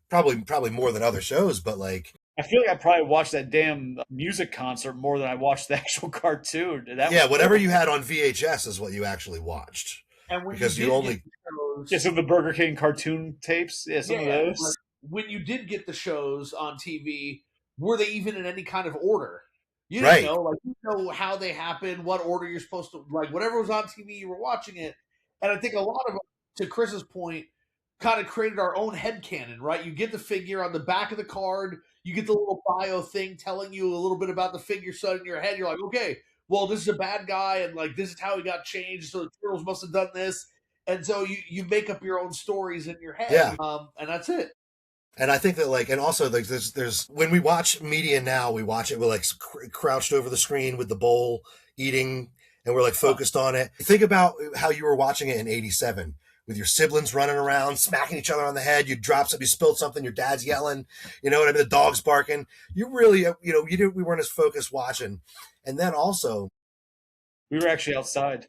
Probably more than other shows, but like, I feel like I probably watched that damn music concert more than I watched the actual cartoon. Whatever you had on VHS is what you actually watched. And because you only some of the Burger King cartoon tapes, some of those. Like, when you did get the shows on TV, were they even in any kind of order? You didn't know, like, you know how they happened, what order you're supposed to, like, whatever was on TV, you were watching it. And I think a lot of, to Chris's point, kind of created our own headcanon, right? You get the figure on the back of the card, you get the little bio thing telling you a little bit about the figure, so in your head, you're like, okay, well, this is a bad guy, and like this is how he got changed, so the Turtles must have done this. And so you make up your own stories in your head, and that's it. And I think that, like, and also, like, there's when we watch media now, we watch it, we're like crouched over the screen with the bowl eating, and we're like focused on it. Think about how you were watching it in '87 with your siblings running around, smacking each other on the head. You drop something, you spilled something, your dad's yelling, you know what I mean? The dog's barking. You really, we weren't as focused watching. And then also, we were actually outside.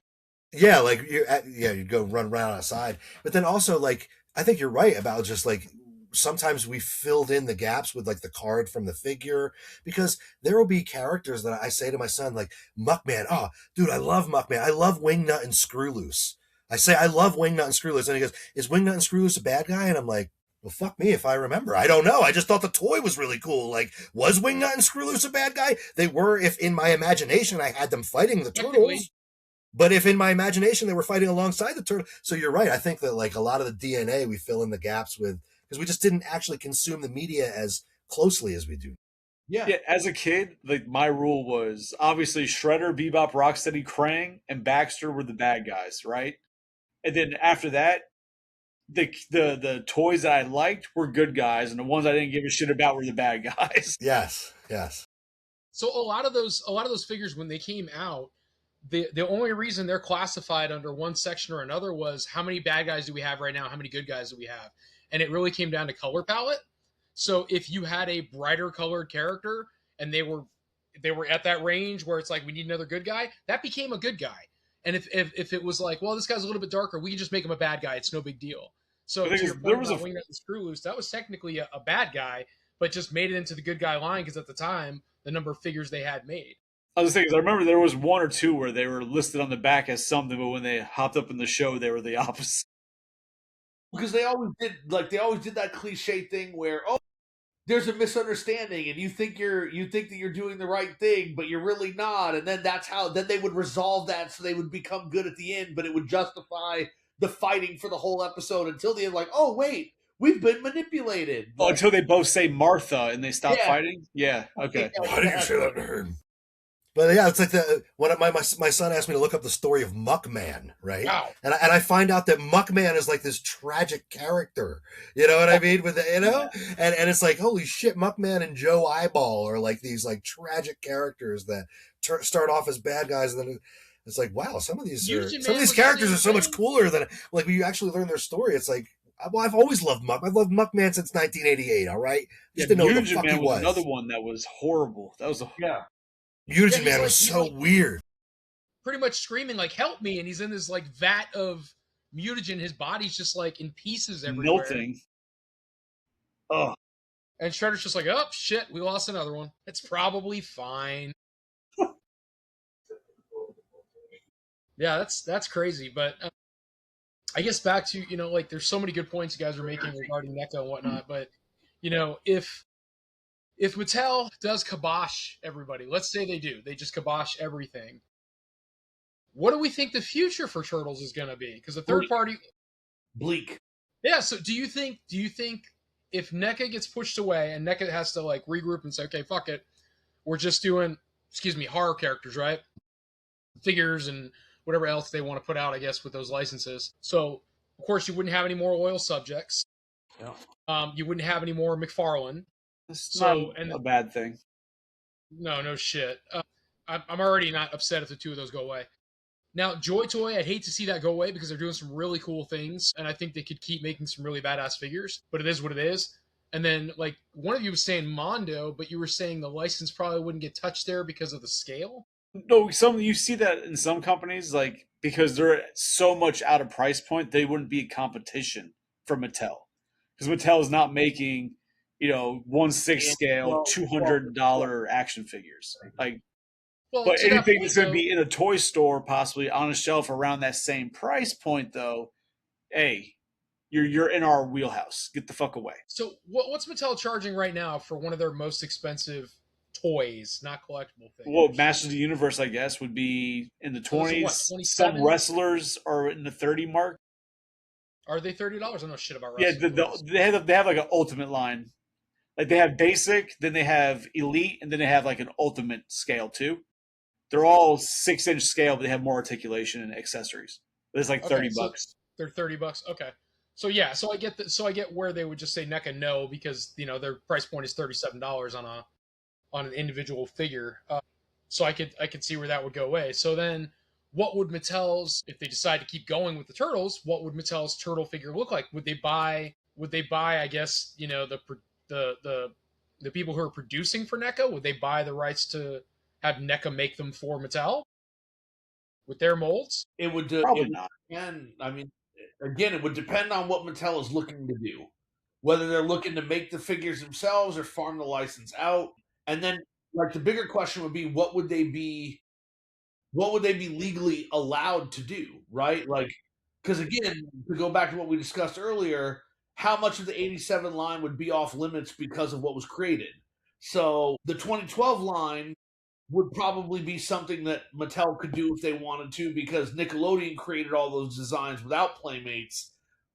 Yeah, like you'd go run around outside. But then also, like, I think you're right about just like sometimes we filled in the gaps with like the card from the figure, because there will be characters that I say to my son, like Muckman. Oh, dude, I love Muckman. I love Wingnut and Screwloose. I say I love Wingnut and Screwloose, and he goes, "Is Wingnut and Screwloose a bad guy?" And I'm like, well, fuck me if I remember. I don't know. I just thought the toy was really cool. Like, was Wingnut and Screwloose a bad guy? They were, if in my imagination I had them fighting the turtles. But if in my imagination they were fighting alongside the turtle. So you're right. I think that, like, a lot of the DNA we fill in the gaps with, because we just didn't actually consume the media as closely as we do. Yeah. As a kid, like, my rule was obviously Shredder, Bebop, Rocksteady, Krang, and Baxter were the bad guys, right? And then after that, the toys that I liked were good guys, and the ones I didn't give a shit about were the bad guys. Yes. So a lot of those figures, when they came out, the only reason they're classified under one section or another was how many bad guys do we have right now, how many good guys do we have, and it really came down to color palette. So if you had a brighter colored character and they were at that range where it's like we need another good guy, that became a good guy. And if it was like, well, this guy's a little bit darker, we can just make him a bad guy. It's no big deal. So to your point about Wingnut and Screwloose, that was technically a bad guy, but just made it into the good guy line because at the time the number of figures they had made. I was thinking, I remember there was one or two where they were listed on the back as something, but when they hopped up in the show, they were the opposite. Because they always did that cliche thing where, oh, there's a misunderstanding, and you think that you're doing the right thing, but you're really not, and then then they would resolve that so they would become good at the end, but it would justify the fighting for the whole episode until the end, like, oh wait, we've been manipulated. Oh, until they both say Martha and they stop fighting? Yeah, okay. Why did you say that to her? But yeah, it's like my son asked me to look up the story of Muckman, right? Wow. And I find out that Muckman is like this tragic character. You know what I mean? With the, and it's like, holy shit, Muckman and Joe Eyeball are like these like tragic characters that start off as bad guys, and then it's like, wow, some of these characters are so much cooler than like when you actually learn their story. It's like, well, I've always loved Muck. I've loved Muckman since 1988. All right, just didn't know who the fuck he was. Another one that was horrible. That was Mutagen Man was so weird. Pretty much screaming like, help me, and he's in this like vat of mutagen. His body's just like in pieces everywhere. Melting. Oh. And Shredder's just like, oh shit, we lost another one. It's probably fine. Yeah, that's crazy. But I guess back to, like there's so many good points you guys are making regarding NECA and whatnot. But, if Mattel does kibosh everybody, let's say they just kibosh everything, what do we think the future for Turtles is going to be? Because the third party... Bleak. Yeah, so do you think if NECA gets pushed away and NECA has to like regroup and say, okay, fuck it, we're just doing, horror characters, right? Figures and whatever else they want to put out, I guess, with those licenses. So, of course, you wouldn't have any more Oil Subjects. Yeah. You wouldn't have any more McFarlane. That's not a bad thing. No shit. I'm already not upset if the two of those go away. Now, Joy Toy, I'd hate to see that go away because they're doing some really cool things, and I think they could keep making some really badass figures, but it is what it is. And then, like, one of you was saying Mondo, but you were saying the license probably wouldn't get touched there because of the scale? No, you see that in some companies, like, because they're so much out of price point, they wouldn't be a competition for Mattel. Because Mattel is not making... 1/6 scale, $200 action figures. Like, but anything that's going to be in a toy store, possibly on a shelf around that same price point, though, hey, you're in our wheelhouse. Get the fuck away. So, what's Mattel charging right now for one of their most expensive toys, not collectible things? Well, Masters of the Universe, I guess, would be in the 20s. Some wrestlers are in the 30 mark. Are they $30? I don't know shit about wrestling. Yeah, they have like an ultimate line. Like they have basic, then they have elite, and then they have like an ultimate scale too. They're all 6-inch scale, but they have more articulation and accessories. But it's like $30. They're $30. Okay. So yeah, I get where they would just say NECA no because their price point is $37 on an individual figure. So I could see where that would go away. So then, what would Mattel's, if they decide to keep going with the Turtles, what would Mattel's turtle figure look like? Would they buy? I guess the people who are producing for NECA, would they buy the rights to have NECA make them for Mattel with their molds? It would probably not. And I mean, again, it would depend on what Mattel is looking to do. Whether they're looking to make the figures themselves or farm the license out. And then, like, the bigger question would be, what would they be legally allowed to do, right? Like, because again, to go back to what we discussed earlier, how much of the 87 line would be off limits because of what was created? So the 2012 line would probably be something that Mattel could do if they wanted to, because Nickelodeon created all those designs without Playmates.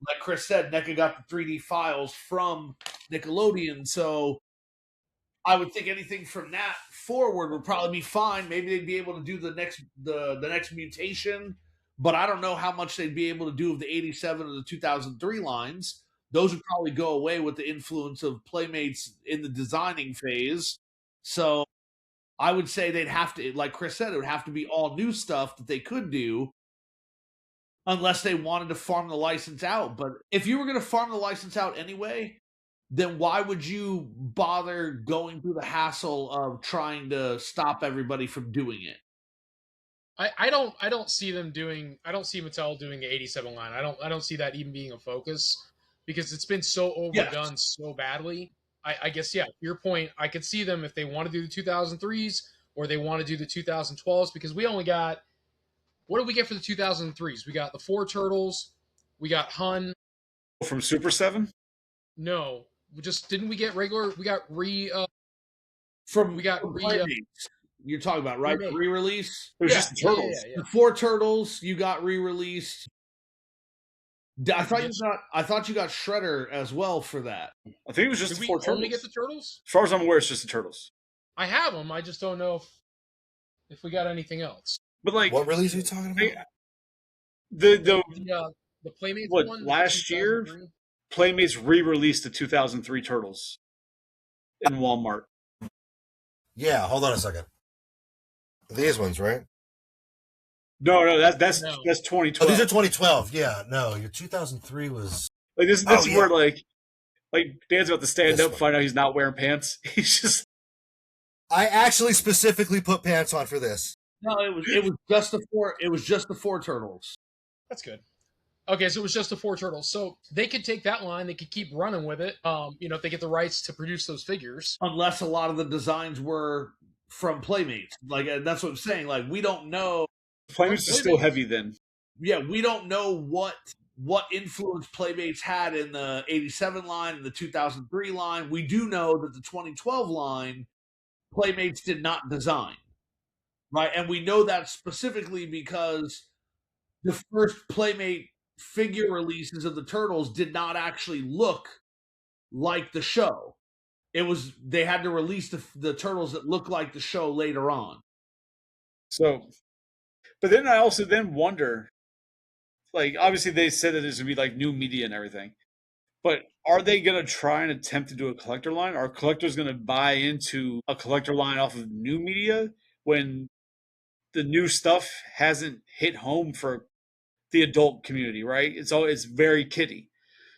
Like Chris said, NECA got the 3D files from Nickelodeon, so I would think anything from that forward would probably be fine. Maybe they'd be able to do the next mutation, but I don't know how much they'd be able to do of the 87 or the 2003 lines. Those would probably go away with the influence of Playmates in the designing phase. So I would say they'd have to, like Chris said, it would have to be all new stuff that they could do unless they wanted to farm the license out. But if you were going to farm the license out anyway, then why would you bother going through the hassle of trying to stop everybody from doing it? I don't see Mattel doing the 87 line. I don't see that even being a focus because it's been so overdone so badly. I guess, yeah, to your point, I could see them if they want to do the 2003s or they want to do the 2012s, because we only got, what did we get for the 2003s? We got the 4 Turtles, we got Hun. From Super 7? No, didn't we get regular, we got you're talking about, right? Re-release? It was just the Turtles. Yeah. The 4 Turtles, you got re-released. I thought you got Shredder as well for that. I think it was just the 4 Turtles. Only get the Turtles? As far as I'm aware, it's just the Turtles. I have them. I just don't know if if we got anything else. But like, What release are you talking about? The Playmates what one, last year 2003? Playmates re-released the 2003 Turtles in Walmart. Yeah, hold on a second. These ones, right? No, that's No. that's Oh, 2012. these are 2012. Yeah, no, your 2003 was. Like this Oh, is yeah. where like Dan's about to stand This up, one. find out he's not wearing pants. He's just I actually specifically put pants on for this. No, it was just the four turtles. That's good. Okay, so it was just the four turtles. So they could take that line, they could keep running with it. If they get the rights to produce those figures. Unless a lot of the designs were from Playmates. Like that's what I'm saying. Like we don't know. Playmates is still heavy then. Yeah, we don't know what influence Playmates had in the 87 line and the 2003 line. We do know that the 2012 line Playmates did not design. Right? And we know that specifically because the first Playmate figure releases of the Turtles did not actually look like the show. It was they had to release the Turtles that looked like the show later on. So, but then I also then wonder, like obviously they said that there's gonna be like new media and everything, but are they gonna try and attempt to do a collector line? Are collectors gonna buy into a collector line off of new media when the new stuff hasn't hit home for the adult community, right? It's very kiddie.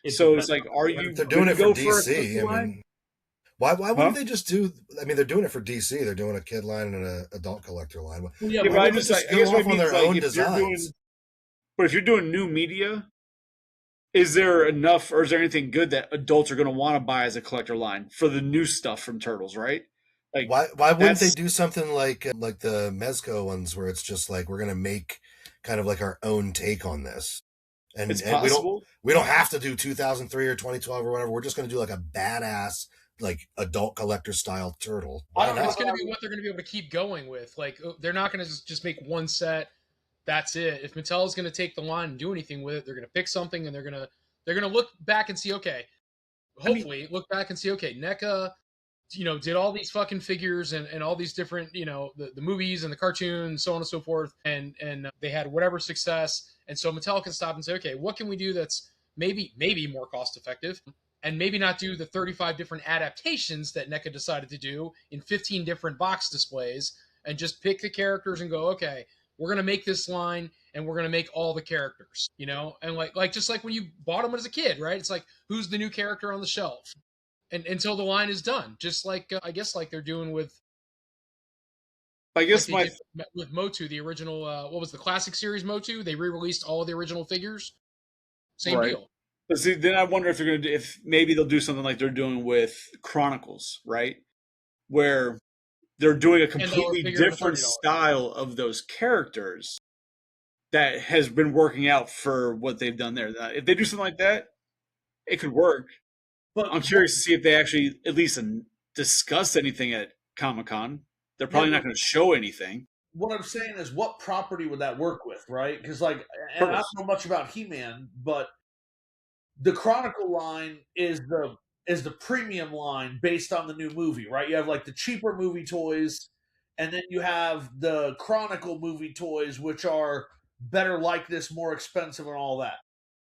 So it's like, are you? They're doing it for go DC. a I mean, why wouldn't Huh? they just do? I mean, they're doing it for DC. They're doing a kid line and an adult collector line. Well, yeah, Yeah, Why but I wouldn't just they like, I go guess what I off on mean is their like own if you're doing, designs? but if you're doing new media, is there enough, or is there anything good that adults are going to want to buy as a collector line for the new stuff from Turtles, right? Like, Why wouldn't they that's do something like the Mezco ones where it's just like we're gonna make kind of like our own take on this, it's and possible. we don't have to do 2003 or 2012 or whatever. We're just gonna do like a badass like adult collector style turtle. I Why don't know. It's not? going to be what they're going to be able to keep going with. Like they're not going to just make one set. That's it. If Mattel is going to take the line and do anything with it, they're going to pick something and they're going to look back and see. Okay, hopefully look back and see. Okay, NECA, did all these fucking figures and all these different, the movies and the cartoons, so on and so forth, and they had whatever success, and so Mattel can stop and say, okay, what can we do that's maybe more cost effective, and maybe not do the 35 different adaptations that NECA decided to do in 15 different box displays, and just pick the characters and go, okay, we're gonna make this line and we're gonna make all the characters, and like just like when you bought them as a kid, right? It's like who's the new character on the shelf? And until the line is done, just like I guess like they're doing with I guess they did with Motu, the original what was the classic series Motu? They re-released all of the original figures. Same right. deal. But see, then I wonder if they're going to do, if maybe they'll do something like they're doing with Chronicles, right? Where they're doing a completely figure and a different $30 style of those characters that has been working out for what they've done there. If they do something like that, it could work. But I'm curious to see if they actually at least discuss anything at Comic-Con. They're probably not going to show anything. what I'm saying is, what property would that work with, right? Because like, and I don't know much about He-Man, but the Chronicle line is the premium line based on the new movie, right? You have like the cheaper movie toys, and then you have the Chronicle movie toys, which are better likeness, more expensive, and all that.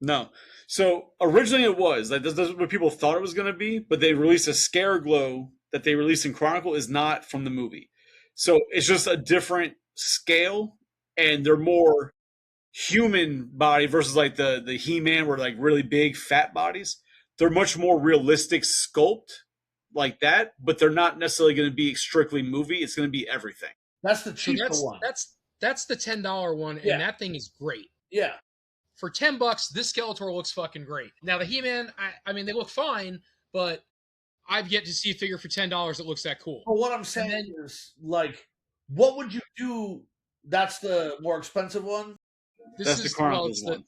No. So originally it was like this is what people thought it was going to be, but they released a Scare Glow that they released in Chronicle is not from the movie. So it's just a different scale, and they're more human body versus like the He-Man were like really big fat bodies. They're much more realistic sculpt like that, but they're not necessarily going to be strictly movie. It's going to be everything. That's the cheaper one. That's the $10 one, and that thing is great. Yeah. For $10, this Skeletor looks fucking great. Now the He-Man, I mean, they look fine, but I've yet to see a figure for $10 that looks that cool. But what I'm saying is, like, what would you do? That's the more expensive one. That's the Chronicles one.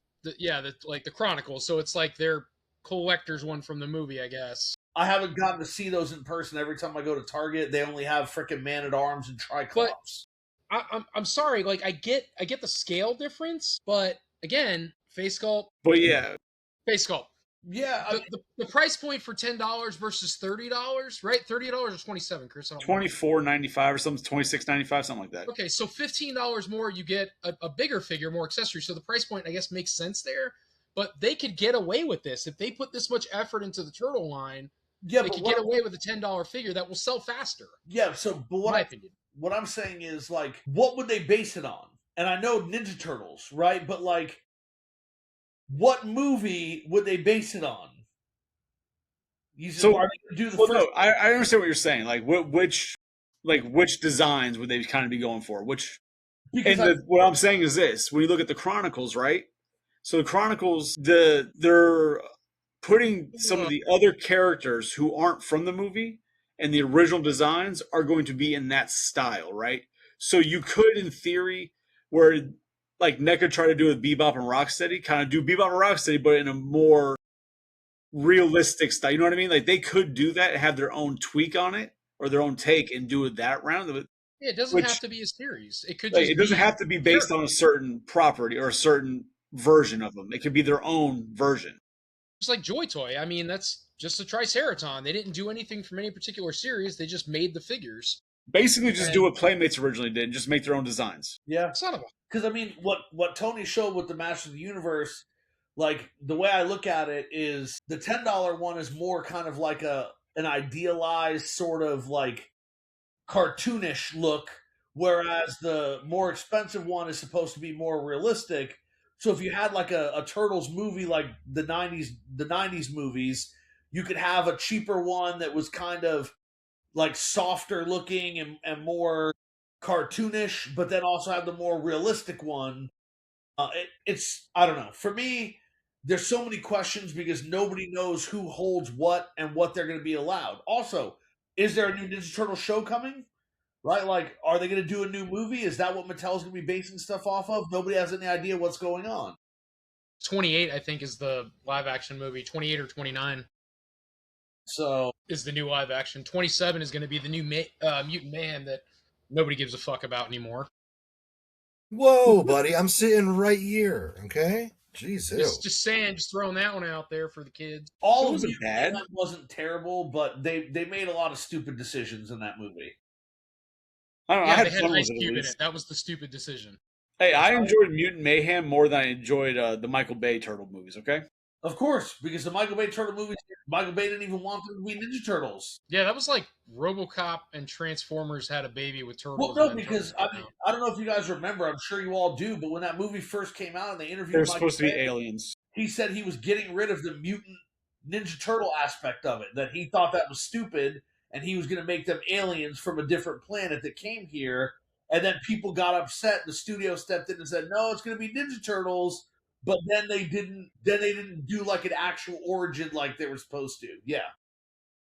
Like the Chronicles. So it's like their collector's one from the movie, I guess. I haven't gotten to see those in person. Every time I go to Target, they only have freaking Man-at-Arms and Triclops. I'm sorry, like I get the scale difference, but again, face sculpt. But yeah, Face sculpt. Yeah, the price point for $10 versus $30, right? $30 or 27, Chris. I don't remember. $24.95 or something, $26.95, something like that. Okay, so $15 more, you get a bigger figure, more accessories. So the price point, I guess, makes sense there. But they could get away with this if they put this much effort into the turtle line. yeah, They but could get away with a $10 figure that will sell faster. yeah. So, but In my opinion, what I'm saying is, like, what would they base it on? And I know Ninja Turtles, right? But like, what movie would they base it on? So, are they gonna do the well, first? no, I understand what you're saying. Like, which designs would they kind of be going for? Which, Because and what I'm saying is this: when you look at the Chronicles, right? So the Chronicles, they're putting some of the other characters who aren't from the movie, and the original designs are going to be in that style, right? So you could, in theory, where like NECA tried to do with Bebop and Rocksteady, kind of do Bebop and Rocksteady, but in a more realistic style. You know what I mean? Like they could do that and have their own tweak on it or their own take and do it that round. yeah, it doesn't Which have to be a series. It could like, just it doesn't be have to be based on a certain property or a certain version of them. It could be their own version. just like Joy Toy. I mean, that's just a Triceraton. They didn't do anything from any particular series. They just made the figures. Basically, just do what Playmates originally did, just make their own designs. Yeah, Son of a. because I mean, what Tony showed with the Master of the Universe, like the way I look at it is the $10 one is more kind of like an idealized sort of like cartoonish look, whereas the more expensive one is supposed to be more realistic. So if you had like a Turtles movie like the '90s movies, you could have a cheaper one that was kind of like softer looking and more cartoonish, but then also have the more realistic one. It's I don't know. For me, there's so many questions because nobody knows who holds what and what they're going to be allowed. Also, is there a new Ninja Turtle show coming? Right? Like, are they going to do a new movie? Is that what Mattel's going to be basing stuff off of? Nobody has any idea what's going on. 28, I think, is the live action movie. 28 or 29 So is the new live action. 27 is going to be the new Mutant Mayhem that nobody gives a fuck about anymore. Whoa, buddy, I'm sitting right here. Okay, jeez, ew. Just saying, just throwing that one out there for the kids. all It of wasn't Mutant bad. Mayhem wasn't terrible, but they made a lot of stupid decisions in that movie. I don't know. Yeah, I had they had fun with Ice it at Cube in least. it. That was the stupid decision. Hey, I enjoyed Mutant Mayhem more than I enjoyed the Michael Bay Turtle movies. Okay. Of course, because the Michael Bay Turtle movies, Michael Bay didn't even want them to be Ninja Turtles. Yeah, that was like RoboCop and Transformers had a baby with turtles. Well, and no, then because Turtles I came mean, out. I don't know if you guys remember. I'm sure you all do. But when that movie first came out and they interviewed They're Michael supposed to be Bay, aliens. he said he was getting rid of the mutant Ninja Turtle aspect of it. That he thought that was stupid, and he was going to make them aliens from a different planet that came here. And then people got upset. The studio stepped in and said, "No, it's going to be Ninja Turtles." But then they didn't. Then they didn't do like an actual origin like they were supposed to. Yeah.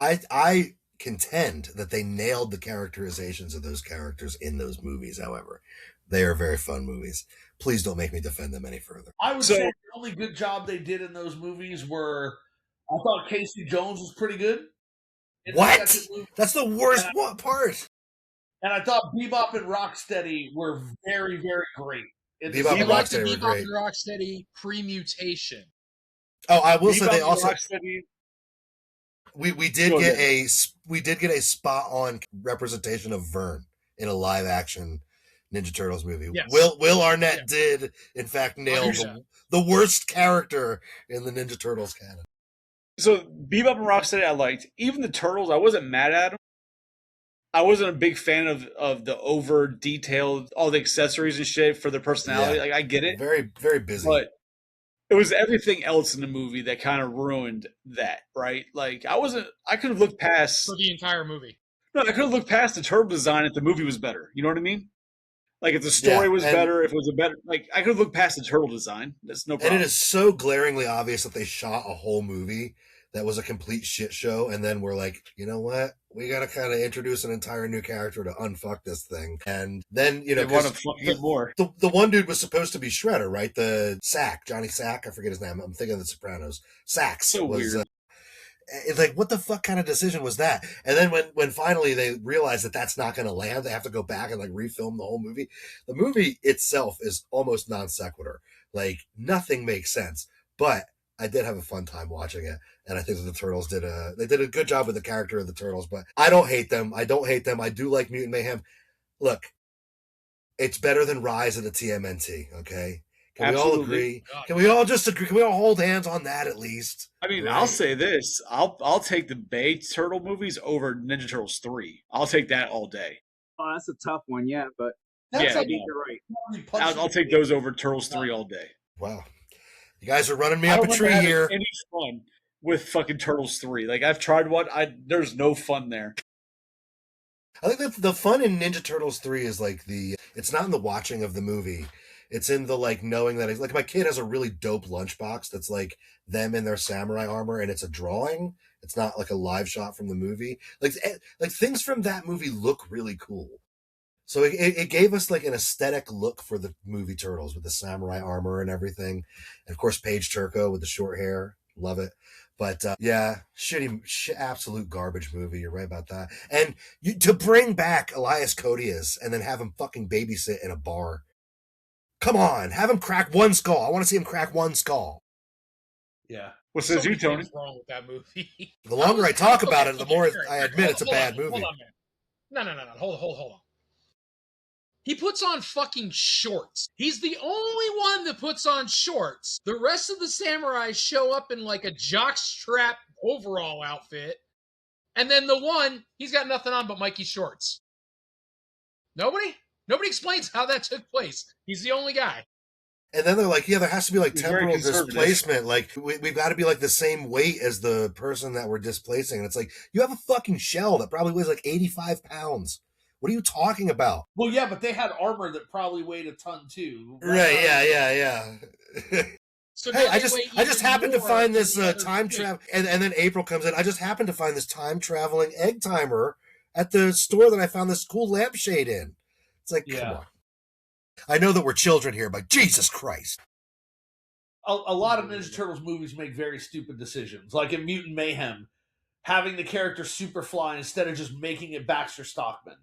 I contend that they nailed the characterizations of those characters in those movies. However, they are very fun movies. Please don't make me defend them any further. I would So- say the only good job they did in those movies were I thought Casey Jones was pretty good. in the What? second movie. That's the worst part. And I thought Bebop and Rocksteady were very, very great. In the Bebop You and second- like the Rocksteady were Bebop great. and Rocksteady pre-mutation. Oh, I will say Bebop they and also Rocksteady- we did Go get ahead. a spot on representation of Vern in a live action Ninja Turtles movie. Yes. Will Arnett Yeah. did in fact nail 100%. the worst character in the Ninja Turtles canon. So Bebop and Rocksteady I liked. Even the Turtles, I wasn't mad at them. I wasn't a big fan of the over detailed, all the accessories and shit for their personality. Yeah. Like I get it, Very, very busy. but it was everything else in the movie that kind of ruined that, right? Like I could have looked past. For the entire movie. No, I could have looked past the turtle design if the movie was better. You know what I mean? Like if the story Yeah, was and- better, if it was a better, like I could have looked past the turtle design. That's no problem. And it is so glaringly obvious that they shot a whole movie that was a complete shit show, and then we're like, you know what? We got to kind of introduce an entire new character to unfuck this thing. And then, you know, They want to 'cause fuck it more. the one dude was supposed to be Shredder, right? The Sack, Johnny Sack, I forget his name. I'm thinking of The Sopranos. Sacks So was weird. it's like, what the fuck kind of decision was that? And then when finally they realize that that's not going to land, they have to go back and like refilm the whole movie. The movie itself is almost non sequitur. Like nothing makes sense. But I did have a fun time watching it, and I think that the Turtles did a good job with the character of the Turtles. But I don't hate them. I do like Mutant Mayhem. Look, it's better than Rise of the TMNT. Okay, can Absolutely. we all agree? Can we all just agree? Can we all hold hands on that at least? I mean, Right? I'll say this: I'll take the Bay Turtle movies over Ninja Turtles 3. I'll take that all day. Oh, that's a tough one, yeah, but Yeah, I no. think you're right. I'll take those over Turtles 3 all day. Wow, you guys are running me I up don't a remember tree having here. any fun with fucking Turtles 3. Like, I've tried one. There's no fun there. I think that the fun in Ninja Turtles 3 is like it's not in the watching of the movie. It's in the like knowing that like my kid has a really dope lunchbox that's like them in their samurai armor and it's a drawing. It's not like a live shot from the movie. Like things from that movie look really cool. So it gave us like an aesthetic look for the movie Turtles with the samurai armor and everything. And of course, Paige Turco with the short hair. Love it. But yeah, absolute garbage movie. You're right about that. And to bring back Elias Koteas and then have him fucking babysit in a bar. Come on, have him crack one skull. I want to see him crack one skull. Yeah. What says you, many Tony? things wrong with that movie. The longer I talk about it, the more okay, I admit it's a bad movie. Hold on, man. No. Hold on. He puts on fucking shorts. He's the only one that puts on shorts. The rest of the samurais show up in like a jockstrap overall outfit. And then the one, he's got nothing on but Mikey's shorts. Nobody explains how that took place. He's the only guy. And then they're like, yeah, there has to be like He's temporal very conservative. displacement. Like we've got to be like the same weight as the person that we're displacing. And it's like, you have a fucking shell that probably weighs like 85 pounds. What are you talking about? Well, yeah, but they had armor that probably weighed a ton too. Right? Yeah. So Hey, now I they weigh just even happened to more find this than the other time two. travel, and then April comes in. I just happened to find this time traveling egg timer at the store that I found this cool lampshade in. It's like, come on. I know that we're children here, but Jesus Christ. A lot of Ninja Turtles movies make very stupid decisions. Like in Mutant Mayhem, having the character Superfly instead of just making it Baxter Stockman.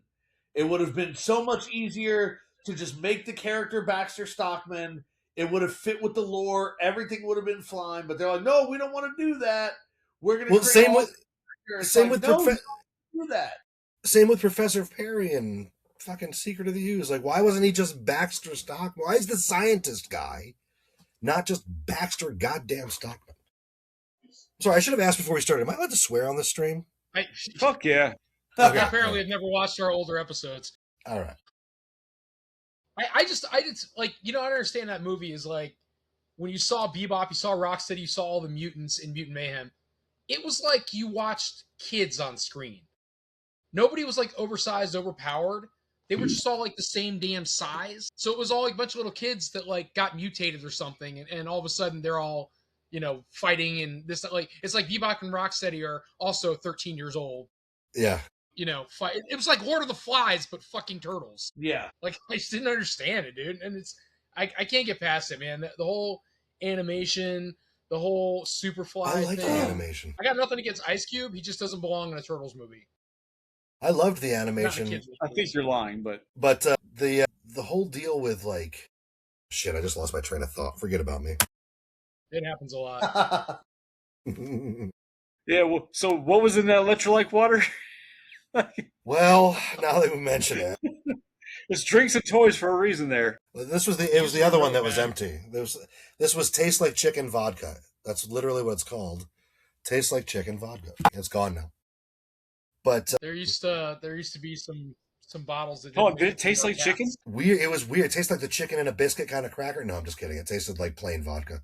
It would have been so much easier to just make the character Baxter Stockman. It would have fit with the lore. Everything would have been fine. But they're like, no, we don't want to do that. We're going to Same with do that. Same with Professor Perry and fucking Secret of the Ooze. Like, why wasn't he just Baxter Stockman? Why is the scientist guy not just Baxter goddamn Stockman? Sorry, I should have asked before we started. Am I allowed to swear on this stream? Fuck yeah. Okay. Apparently, I've never watched our older episodes. All right. I just like, I don't understand that movie is like when you saw Bebop, you saw Rocksteady, you saw all the mutants in Mutant Mayhem. It was like you watched kids on screen. Nobody was like oversized, overpowered. They were just all like the same damn size. So it was all like a bunch of little kids that like got mutated or something, and all of a sudden they're all, fighting and this like it's like Bebop and Rocksteady are also 13 years old. Yeah. Fight. It was like Lord of the Flies, but fucking turtles. Yeah. Like, I just didn't understand it, dude. And I can't get past it, man. The whole animation, the whole Superfly I like thing. the animation. I got nothing against Ice Cube. He just doesn't belong in a Turtles movie. I loved the Not in a animation. kid's movie. I think you're lying, but the whole deal with like, shit, I just lost my train of thought. Forget about me. It happens a lot. yeah. Well, so what was in that electrolyte water? Well, now that we mention it, There's drinks and toys for a reason there. it was the other one that was empty. This was Taste Like Chicken vodka. That's literally what it's called. Tastes like chicken vodka. It's gone now. But there used to be some bottles that. Oh, did it taste like chicken? Weird. It was weird. It tastes like the chicken in a biscuit kind of cracker. No, I'm just kidding. It tasted like plain vodka.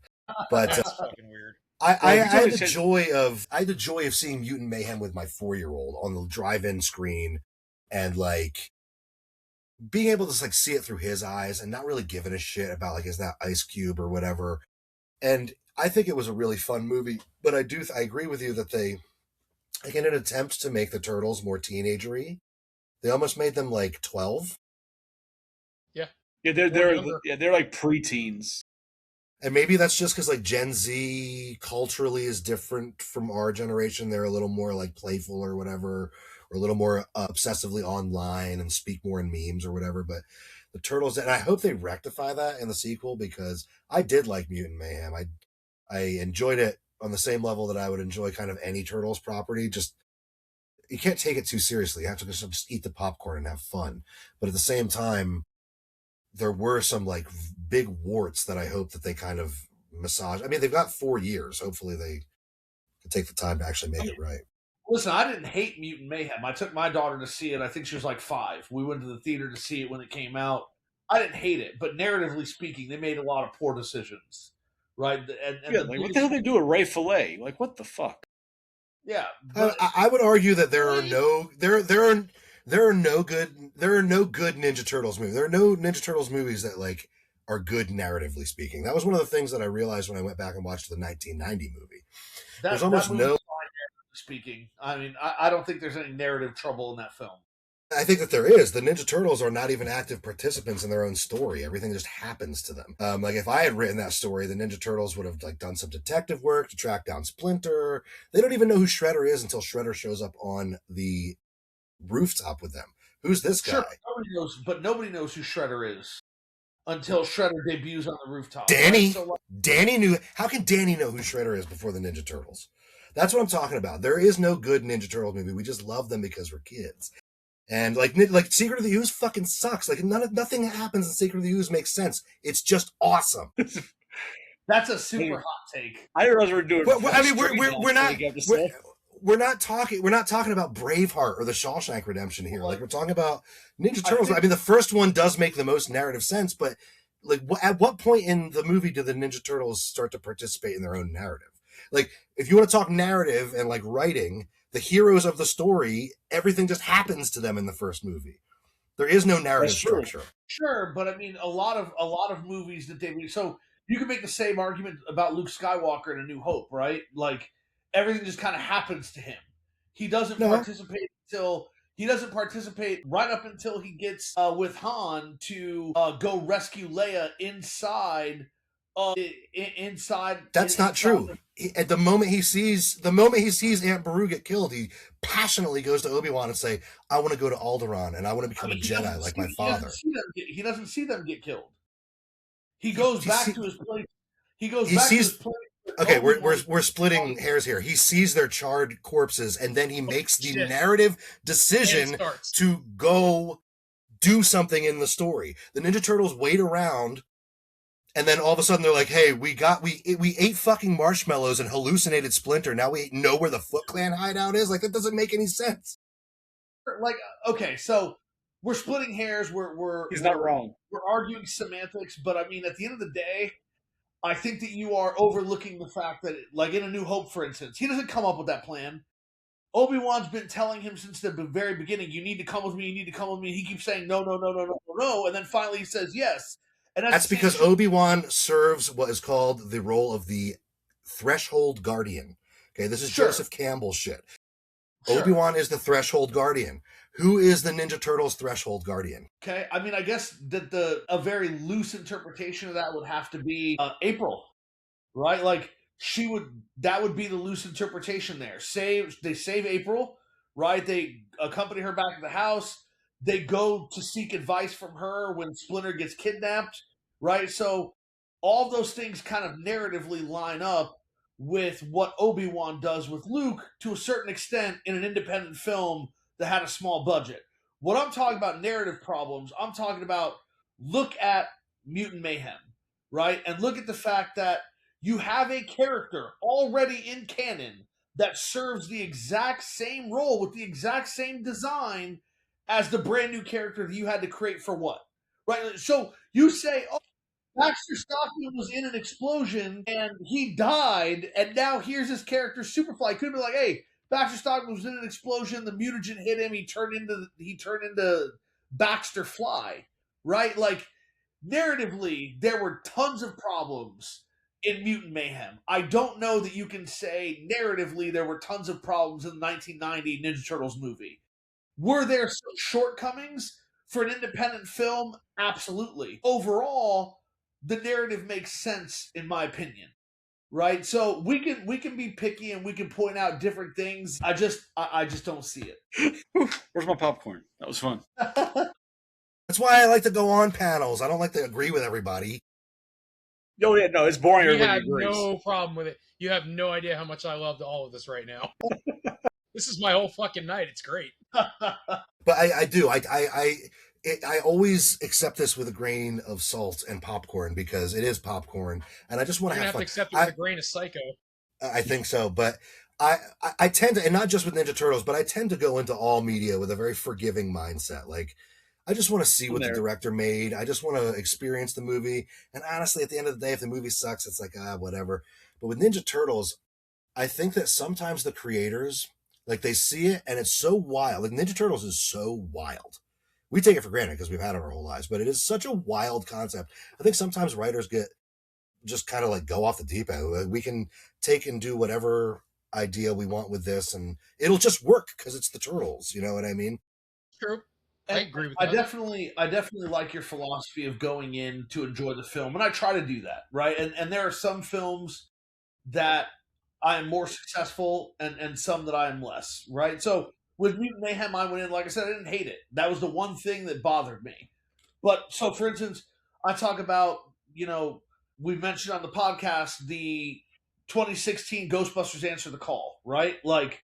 But That's fucking weird. I had the joy of seeing Mutant Mayhem with my 4-year-old on the drive-in screen, and like being able to like see it through his eyes and not really giving a shit about like is that Ice Cube or whatever. And I think it was a really fun movie. But I agree with you that they, like in an attempt to make the Turtles more teenagery, they almost made them like 12. Yeah. Yeah, they're like preteens. And maybe that's just because like Gen Z culturally is different from our generation. They're a little more like playful or whatever, or a little more obsessively online and speak more in memes or whatever. But the Turtles, and I hope they rectify that in the sequel, because I did like Mutant Mayhem. I enjoyed it on the same level that I would enjoy kind of any Turtles property. Just you can't take it too seriously. You have to just eat the popcorn and have fun. But at the same time, there were some like big warts that I hope that they kind of massage. I mean, they've got 4 years. Hopefully, they can take the time to actually make it right. Listen, I didn't hate Mutant Mayhem. I took my daughter to see it. I think she was like 5. We went to the theater to see it when it came out. I didn't hate it, but narratively speaking, they made a lot of poor decisions, right? And Yeah, like what the hell they do with Ray Fillet? Like what the fuck? Yeah, but I would argue that there are no good Ninja Turtles movies. There are no Ninja Turtles movies that like are good narratively speaking. That was one of the things that I realized when I went back and watched the 1990 movie. There's almost that no. movie's fine, narratively speaking. I mean, I don't think there's any narrative trouble in that film. I think that there is. The Ninja Turtles are not even active participants in their own story. Everything just happens to them. Like if I had written that story, the Ninja Turtles would have like done some detective work to track down Splinter. They don't even know who Shredder is until Shredder shows up on the rooftop with them. Who's this guy? Sure, nobody knows who Shredder is until Shredder debuts on the rooftop. Danny. Right? So, Danny knew. How can Danny know who Shredder is before the Ninja Turtles? That's what I'm talking about. There is no good Ninja Turtles movie. We just love them because we're kids. And like Secret of the Ooze fucking sucks. Like nothing that happens in Secret of the Ooze makes sense. It's just awesome. That's a super hot take. I didn't realize we were doing. I mean, we're not talking about Braveheart or the Shawshank Redemption here. Like we're talking about Ninja Turtles. I mean, the first one does make the most narrative sense, but like, at what point in the movie do the Ninja Turtles start to participate in their own narrative? Like, if you want to talk narrative and like writing, the heroes of the story, everything just happens to them in the first movie. There is no narrative structure. Sure, but I mean, a lot of movies that they so you can make the same argument about Luke Skywalker in A New Hope, right? Like everything just kind of happens to him. He doesn't participate right up until he gets with Han to go rescue Leia inside. That's not true. At the moment he sees Aunt Beru get killed, he passionately goes to Obi-Wan and say, "I want to go to Alderaan and I want to become a Jedi like my father." He doesn't see them get killed. He goes back to his place. He goes back to his place. Okay, we're splitting hairs here. He sees their charred corpses and then he makes the narrative decision to go do something in the story. The Ninja Turtles wait around. And then all of a sudden they're like, "Hey, we ate fucking marshmallows and hallucinated Splinter. Now we know where the Foot Clan hideout is." Like that doesn't make any sense. Like, okay, so we're splitting hairs. He's not wrong. We're arguing semantics, but I mean, at the end of the day, I think that you are overlooking the fact that, like in A New Hope, for instance, he doesn't come up with that plan. Obi-Wan's been telling him since the very beginning, "You need to come with me. You need to come with me." He keeps saying no, and then finally he says yes. And that's because Obi-Wan serves what is called the role of the Threshold Guardian. Okay, this is Joseph Campbell shit. Obi-Wan is the Threshold Guardian. Who is the Ninja Turtles Threshold Guardian? Okay, I mean, I guess that a very loose interpretation of that would have to be April, right? Like that would be the loose interpretation there. They save April, right? They accompany her back to the house. They go to seek advice from her when Splinter gets kidnapped, right? So all those things kind of narratively line up with what Obi-Wan does with Luke to a certain extent in an independent film that had a small budget. What I'm talking about narrative problems, I'm talking about look at Mutant Mayhem, right? And look at the fact that you have a character already in canon that serves the exact same role with the exact same design as the brand new character that you had to create for what? Right? So you say, "Oh, Baxter Stockman was in an explosion and he died, and now here's his character, Superfly." Could have been like, "Hey, Baxter Stockman was in an explosion, the mutagen hit him, he turned into Baxter Fly." Right? Like, narratively, there were tons of problems in Mutant Mayhem. I don't know that you can say narratively there were tons of problems in the 1990 Ninja Turtles movie. Were there some shortcomings for an independent film? Absolutely. Overall, the narrative makes sense, in my opinion. Right? So we can be picky and we can point out different things. I just don't see it. Where's my popcorn? That was fun. That's why I like to go on panels. I don't like to agree with everybody. Oh yeah, no, it's boring. We Everybody have agrees. no problem with it. You have no idea how much I loved all of this right now. This is my whole fucking night. It's great. But I do. I always accept this with a grain of salt and popcorn because it is popcorn, and I just want You're to gonna have have to fun. accept it with a grain of Psycho. I think so, but I tend to, and not just with Ninja Turtles, but I tend to go into all media with a very forgiving mindset. Like, I just want to see what the director made. I just want to experience the movie. And honestly, at the end of the day, if the movie sucks, it's like, whatever. But with Ninja Turtles, I think that sometimes the creators, like, they see it and it's so wild. Like, Ninja Turtles is so wild. We take it for granted because we've had it our whole lives, but it is such a wild concept. I think sometimes writers get just kind of like go off the deep end. We can take and do whatever idea we want with this, and it'll just work because it's the Turtles. You know what I mean? True. I agree with I that. I definitely like your philosophy of going in to enjoy the film, and I try to do that, right? And there are some films that I am more successful, and some that I am less, right? So with Mutant Mayhem, I went in, like I said, I didn't hate it. That was the one thing that bothered me. But so, for instance, I talk about, we mentioned on the podcast the 2016 Ghostbusters Answer the Call, right? Like,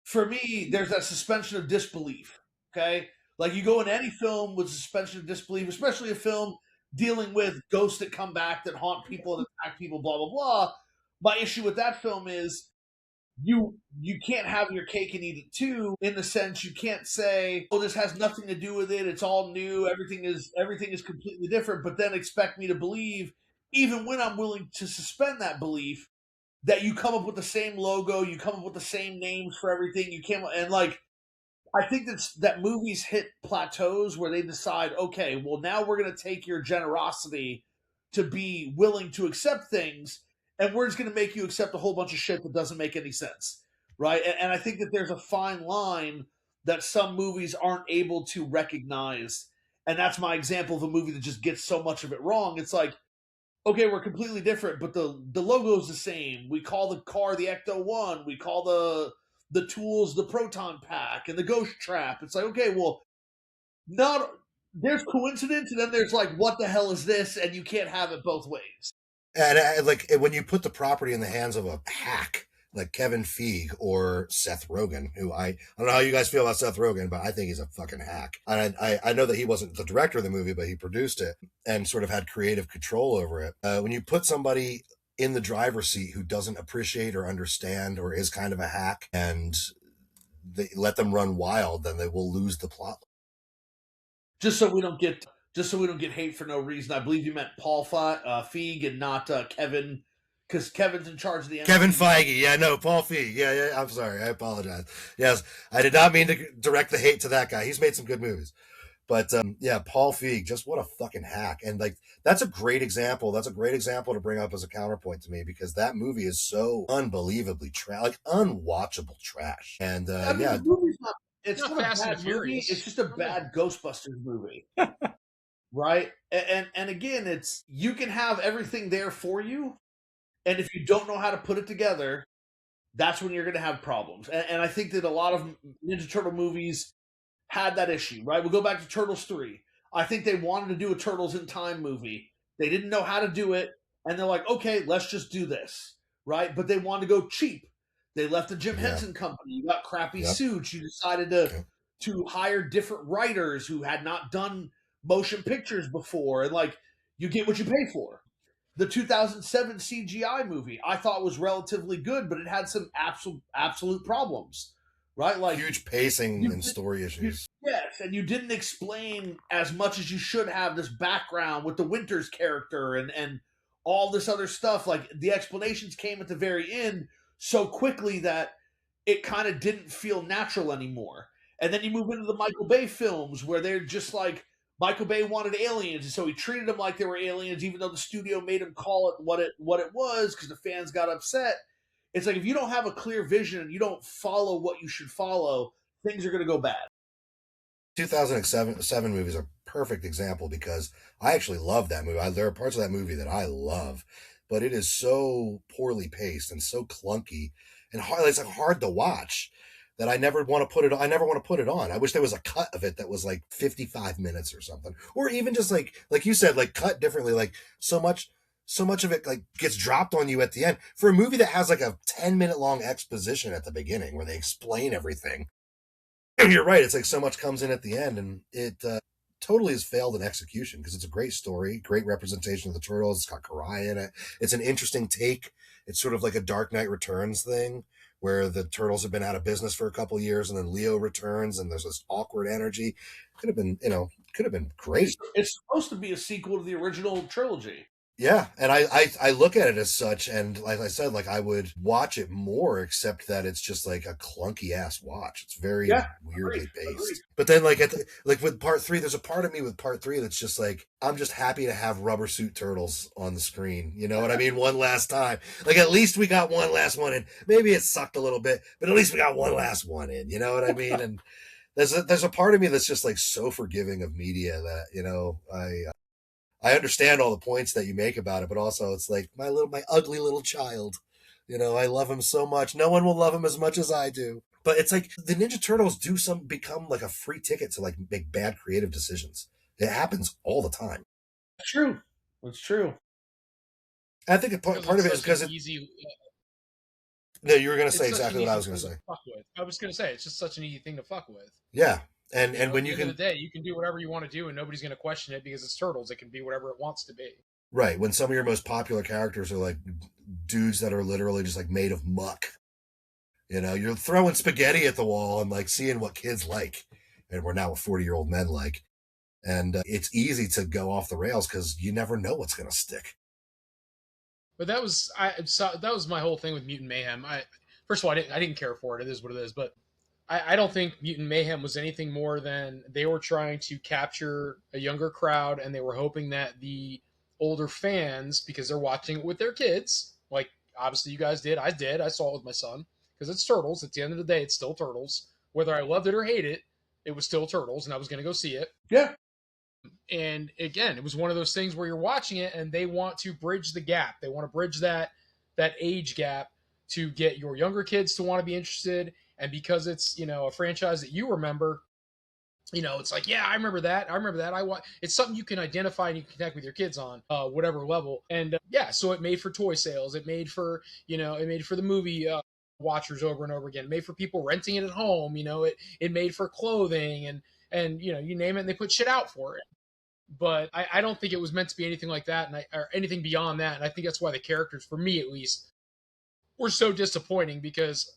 for me, there's that suspension of disbelief, okay? Like, you go in any film with suspension of disbelief, especially a film dealing with ghosts that come back that haunt people and attack people, blah, blah, blah. My issue with that film is you can't have your cake and eat it too, in the sense you can't say, oh, this has nothing to do with it, it's all new, everything is completely different, but then expect me to believe, even when I'm willing to suspend that belief, that you come up with the same logo, you come up with the same names for everything, you came and like, I think that movies hit plateaus where they decide, okay, well, now we're going to take your generosity to be willing to accept things, and we're just going to make you accept a whole bunch of shit that doesn't make any sense, right? And I think that there's a fine line that some movies aren't able to recognize, and that's my example of a movie that just gets so much of it wrong. It's like, okay, we're completely different, but the logo's the same. We call the car the Ecto One. We call the tools the Proton Pack and the Ghost Trap. It's like, okay, well, not there's coincidence, and then there's like, what the hell is this? And you can't have it both ways. And like when you put the property in the hands of a hack like Kevin Feige or Seth Rogen, who I don't know how you guys feel about Seth Rogen, but I think he's a fucking hack. And I know that he wasn't the director of the movie, but he produced it and sort of had creative control over it. When you put somebody in the driver's seat who doesn't appreciate or understand or is kind of a hack, and they let them run wild, then they will lose the plot. Just so we don't get hate for no reason. I believe you meant Paul Feig and not Kevin, because Kevin's in charge of the Kevin Feige. Yeah, no, Paul Feig. Yeah, I'm sorry. I apologize. Yes, I did not mean to direct the hate to that guy. He's made some good movies. But yeah, Paul Feig, just what a fucking hack. And like, that's a great example. That's a great example to bring up as a counterpoint to me, because that movie is so unbelievably like unwatchable trash. And I mean, yeah, the movie's not. It's Not not a Fast and bad movie. Furious. It's just a bad Ghostbusters movie, right? And again, it's, you can have everything there for you, and if you don't know how to put it together, that's when you're going to have problems. And I think that a lot of Ninja Turtle movies had that issue, right? We'll go back to Turtles 3. I think they wanted to do a Turtles in Time movie. They didn't know how to do it, and they're like, okay, let's just do this, right? But they wanted to go cheap. They left the Jim Henson Company. You got crappy suits. You decided to hire different writers who had not done motion pictures before, and like, you get what you pay for. The 2007 CGI movie I thought was relatively good, but it had some absolute problems, right? Like, huge pacing and story issues. Yes, and you didn't explain as much as you should have this background with the Winters character and all this other stuff. Like, the explanations came at the very end so quickly that it kind of didn't feel natural anymore. And then you move into the Michael Bay films where they're just like, Michael Bay wanted aliens, and so he treated them like they were aliens, even though the studio made him call it what it was, because the fans got upset. It's like, if you don't have a clear vision and you don't follow what you should follow, things are going to go bad. 2007 movie is a perfect example, because I actually love that movie. There are parts of that movie that I love, but it is so poorly paced and so clunky and hard. It's like hard to watch that I never want to put it on. I never want to put it on. I wish there was a cut of it that was like 55 minutes or something, or even just like you said, like cut differently. Like, so so much of it like gets dropped on you at the end for a movie that has like a 10-minute long exposition at the beginning where they explain everything. You're right. It's like so much comes in at the end, and it totally has failed in execution because it's a great story, great representation of the turtles. It's got Karai in it. It's an interesting take. It's sort of like a Dark Knight Returns thing where the turtles have been out of business for a couple years, and then Leo returns, and there's this awkward energy. Could have been, could have been great. It's supposed to be a sequel to the original trilogy. Yeah, and I look at it as such, and like I said, like I would watch it more, except that it's just like a clunky ass watch. It's very weirdly based. Agreed. But then like with part 3, there's a part of me with part 3 that's just like I'm just happy to have rubber suit turtles on the screen. You know what I mean? One last time. Like at least we got one last one in. Maybe it sucked a little bit, but at least we got one last one in. You know what I mean? And there's a part of me that's just like so forgiving of media that I understand all the points that you make about it, but also it's like my ugly little child. I love him so much. No one will love him as much as I do. But it's like the Ninja Turtles become like a free ticket to like make bad creative decisions. It happens all the time. That's true. That's true. I think part of it is because it's easy. No, you were going to say exactly what I was going to say. I was going to say it's just such an easy thing to fuck with. Yeah. And when you at the end of the day, you can do whatever you want to do, and nobody's going to question it because it's Turtles. It can be whatever it wants to be. Right. When some of your most popular characters are like dudes that are literally just like made of muck. You're throwing spaghetti at the wall and like seeing what kids like, and we're now 40-year-old men like, and it's easy to go off the rails because you never know what's going to stick. But that was my whole thing with Mutant Mayhem. First of all, I didn't care for it. It is what it is, but I don't think Mutant Mayhem was anything more than they were trying to capture a younger crowd, and they were hoping that the older fans, because they're watching it with their kids, like obviously you guys did, I saw it with my son, because it's Turtles. At the end of the day, it's still Turtles. Whether I loved it or hate it, it was still Turtles, and I was going to go see it. Yeah. And again, it was one of those things where you're watching it, and they want to bridge the gap. They want to bridge that age gap to get your younger kids to want to be interested. And because it's, a franchise that you remember, it's like, yeah, I remember that. It's something you can identify and you can connect with your kids on, whatever level. And so it made for toy sales. It made for, the movie watchers over and over again. It made for people renting it at home. It made for clothing and you name it, and they put shit out for it. But I don't think it was meant to be anything like that, or anything beyond that. And I think that's why the characters, for me at least, were so disappointing, because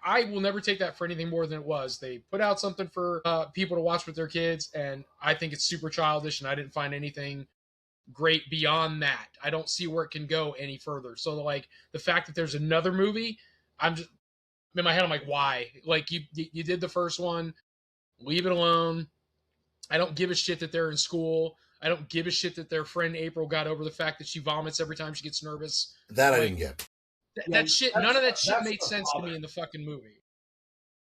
I will never take that for anything more than it was. They put out something for people to watch with their kids, and I think it's super childish, and I didn't find anything great beyond that. I don't see where it can go any further. So, like, the fact that there's another movie, I'm just, in my head, I'm like, why? Like, you did the first one, leave it alone. I don't give a shit that they're in school. I don't give a shit that their friend April got over the fact that she vomits every time she gets nervous. That I didn't get. That shit, none of that shit made sense to me in the fucking movie.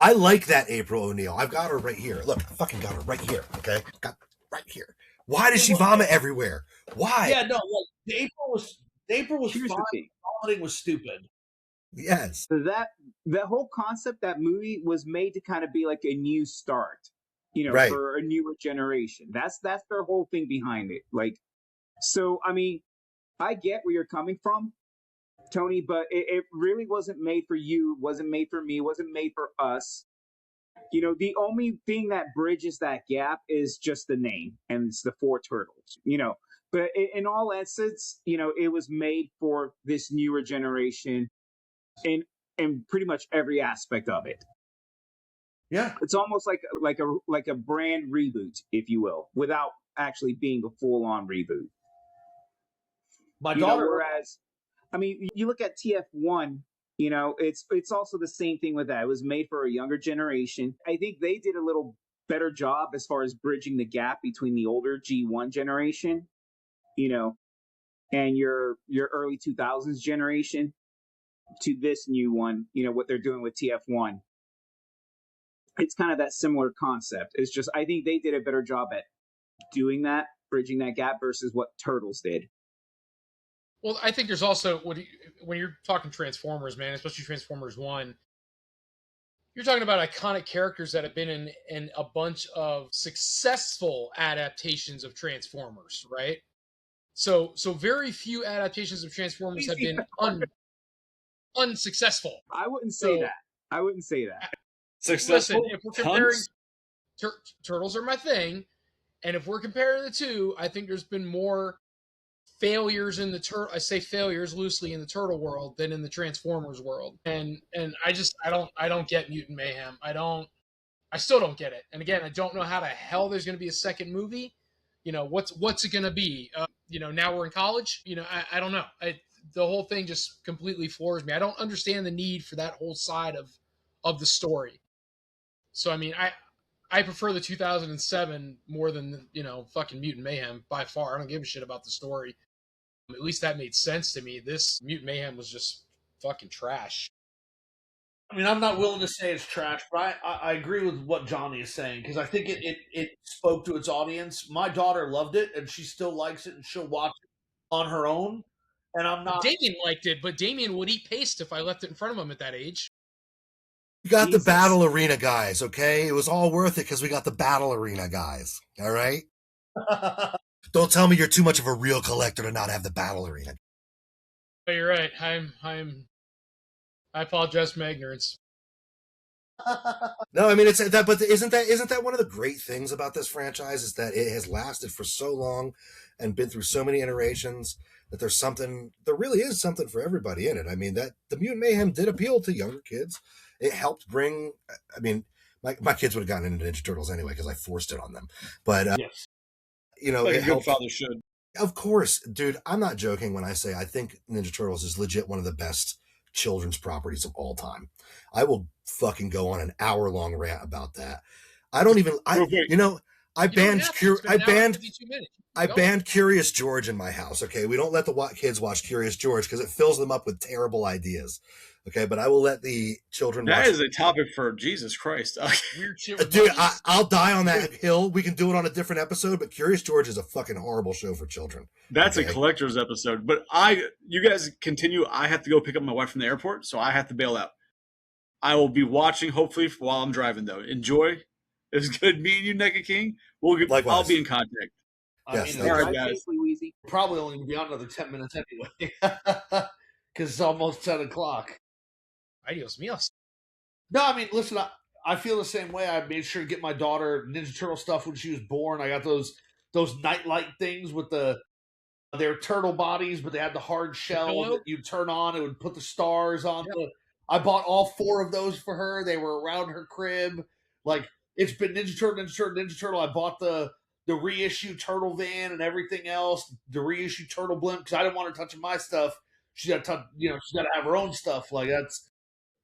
I like that April O'Neil. I've got her right here. Look, I fucking got her right here. Okay, got right here. Why does she vomit everywhere? Why? Yeah, no. Like, April was fine. Vomiting was stupid. Yes. That whole concept, that movie was made to kind of be like a new start, right, for a newer generation. That's their whole thing behind it. Like, so I mean, I get where you're coming from, Tony, but it really wasn't made for you, wasn't made for me, wasn't made for us. The only thing that bridges that gap is just the name, and it's the four turtles, But in all essence, it was made for this newer generation in pretty much every aspect of it. Yeah. It's almost like a brand reboot, if you will, without actually being a full-on reboot. My daughter... whereas, I mean, you look at TF1, it's also the same thing with that. It was made for a younger generation. I think they did a little better job as far as bridging the gap between the older G1 generation, and your early 2000s generation to this new one, what they're doing with TF1. It's kind of that similar concept. It's just, I think they did a better job at doing that, bridging that gap versus what Turtles did. Well, I think there's also, when you're talking Transformers, man, especially Transformers 1, you're talking about iconic characters that have been in a bunch of successful adaptations of Transformers, right? So very few adaptations of Transformers have been unsuccessful. I wouldn't say that. I wouldn't say that. Successful. Listen, if we're comparing, Tons. Turtles are my thing, and if we're comparing the two, I think there's been more failures in the I say failures loosely in the Turtle world than in the Transformers world. And I don't get Mutant Mayhem. I still don't get it. And again, I don't know how the hell there's going to be a second movie. You know, what's it going to be? You know, now we're in college. You know, I don't know. The whole thing just completely floors me. I don't understand the need for that whole side of the story. So I mean, I prefer the 2007 more than fucking Mutant Mayhem by far. I don't give a shit about the story. At least that made sense to me. This Mutant Mayhem was just fucking trash. I mean, I'm not willing to say it's trash, but I agree with what Johnny is saying because I think it spoke to its audience. My daughter loved it, and she still likes it, and she'll watch it on her own. And I'm not. Damien liked it, but Damien would eat paste if I left it in front of him at that age. We got the Battle Arena guys, okay? It was all worth it because we got the Battle Arena guys, all right? Don't tell me you're too much of a real collector to not have the Battle Arena. But you're right. I apologize for my ignorance. No, I mean it's that, but isn't that one of the great things about this franchise is that it has lasted for so long and been through so many iterations that there really is something for everybody in it. I mean that the Mutant Mayhem did appeal to younger kids. It helped bring. I mean, my kids would have gotten into Ninja Turtles anyway because I forced it on them. But yes, like it a good father should. Of course, dude. I'm not joking when I say I think Ninja Turtles is legit one of the best children's properties of all time. I will fucking go on an hour-long rant about that. I don't even. I banned Curious George in my house. Okay, we don't let the kids watch Curious George because it fills them up with terrible ideas. Okay, but I will let the children. That is a topic for Jesus Christ. Weird shit, dude. I'll die on that hill. We can do it on a different episode. But Curious George is a fucking horrible show for children. That's a collector's episode. But you guys continue. I have to go pick up my wife from the airport, so I have to bail out. I will be watching hopefully while I'm driving though. Enjoy. It was good meeting you, NECA King. I'll be in contact. Yes, all right, guys. Probably only going to be on another 10 minutes anyway, because it's almost 10 o'clock. Adios, míos. No, I mean, listen, I feel the same way. I made sure to get my daughter Ninja Turtle stuff when she was born. I got those nightlight things with their turtle bodies, but they had the hard shell that you turn on. It would put the stars on. Yep. I bought all 4 of those for her. They were around her crib. Like, it's been Ninja Turtle. I bought the reissue Turtle Van and everything else, the reissue Turtle Blimp, because I didn't want her touching my stuff. She's got to have her own stuff. Like, that's.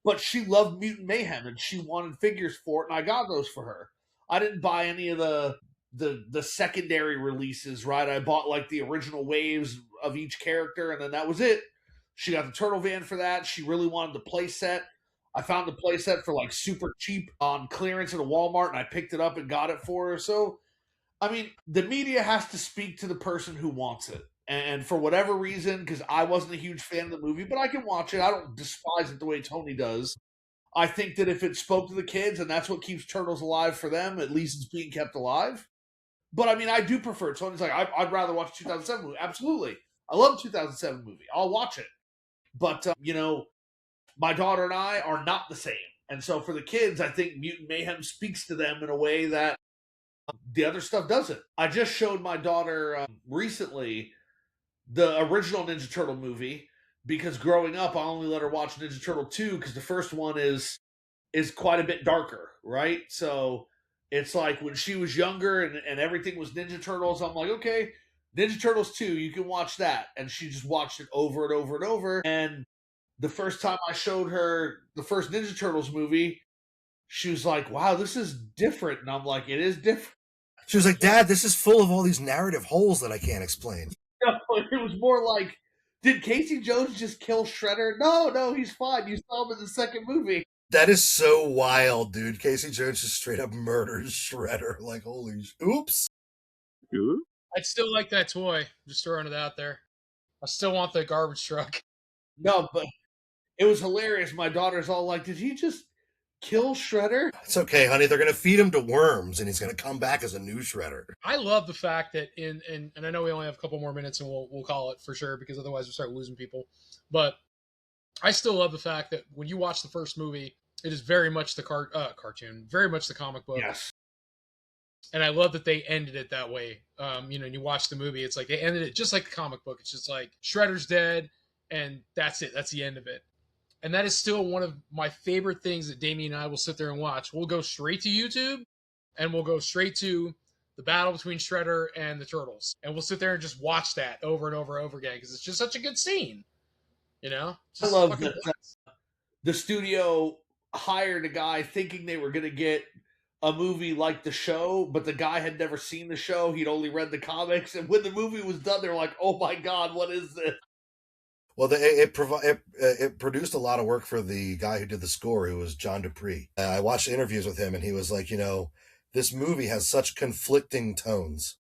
But she loved Mutant Mayhem, and she wanted figures for it, and I got those for her. I didn't buy any of the secondary releases, right? I bought, like, the original waves of each character, and then that was it. She got the Turtle Van for that. She really wanted the play set. I found the play set for, like, super cheap on clearance at a Walmart, and I picked it up and got it for her. So, I mean, the media has to speak to the person who wants it. And for whatever reason, because I wasn't a huge fan of the movie, but I can watch it. I don't despise it the way Tony does. I think that if it spoke to the kids and that's what keeps Turtles alive for them, at least it's being kept alive. But I mean, I do prefer it. Tony's like, I'd rather watch a 2007 movie. Absolutely. I love a 2007 movie. I'll watch it. But, my daughter and I are not the same. And so for the kids, I think Mutant Mayhem speaks to them in a way that the other stuff doesn't. I just showed my daughter recently the original Ninja Turtle movie because growing up, I only let her watch Ninja Turtle 2 because the first one is quite a bit darker, right? So it's like when she was younger and everything was Ninja Turtles, I'm like, okay, Ninja Turtles 2, you can watch that. And she just watched it over and over and over. And the first time I showed her the first Ninja Turtles movie, she was like, wow, this is different. And I'm like, it is different. She was like, Dad, this is full of all these narrative holes that I can't explain. No, it was more like, did Casey Jones just kill Shredder? No, he's fine. You saw him in the second movie. That is so wild, dude. Casey Jones just straight up murders Shredder. Like, holy oops. I'd still like that toy. Just throwing it out there. I still want the garbage truck. No, but it was hilarious. My daughter's all like, did he just Kill Shredder? It's okay, honey. They're going to feed him to worms, and he's going to come back as a new Shredder. I love the fact that and I know we only have a couple more minutes, and we'll call it for sure because otherwise we'll start losing people. But I still love the fact that when you watch the first movie, it is very much the cartoon, very much the comic book. Yes. And I love that they ended it that way. And you watch the movie, it's like they ended it just like the comic book. It's just like Shredder's dead, and that's it. That's the end of it. And that is still one of my favorite things that Damien and I will sit there and watch. We'll go straight to YouTube, and we'll go straight to the battle between Shredder and the Turtles. And we'll sit there and just watch that over and over and over again because it's just such a good scene. I love that the studio hired a guy thinking they were going to get a movie like the show, but the guy had never seen the show. He'd only read the comics. And when the movie was done, they're like, oh my God, what is this? Well, it produced a lot of work for the guy who did the score, who was John Dupree. I watched interviews with him, and he was like, this movie has such conflicting tones.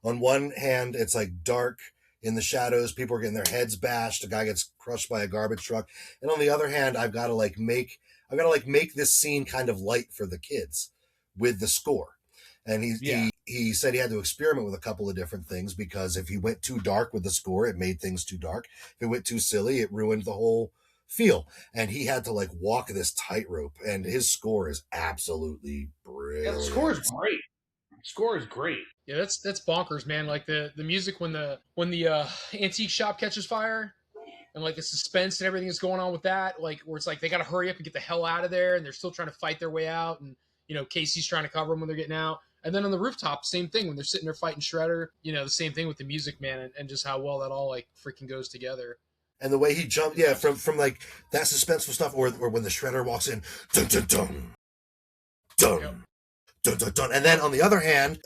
On one hand, it's like dark in the shadows. People are getting their heads bashed. A guy gets crushed by a garbage truck. And on the other hand, I've got to make this scene kind of light for the kids with the score. And he said he had to experiment with a couple of different things because if he went too dark with the score, it made things too dark. If it went too silly, it ruined the whole feel. And he had to walk this tightrope. And his score is absolutely brilliant. Yeah, the score is great. Score is great. Yeah, that's bonkers, man. Like the music when the antique shop catches fire, and the suspense and everything that's going on with that, where it's like they got to hurry up and get the hell out of there, and they're still trying to fight their way out, and Casey's trying to cover them when they're getting out, and then on the rooftop, same thing when they're sitting there fighting Shredder. The same thing with the music, man, and just how well that all freaking goes together. And the way he jumped, from that suspenseful stuff, or when the Shredder walks in, dun dun dun, dun. Yep. Dun, dun, dun. And then on the other hand,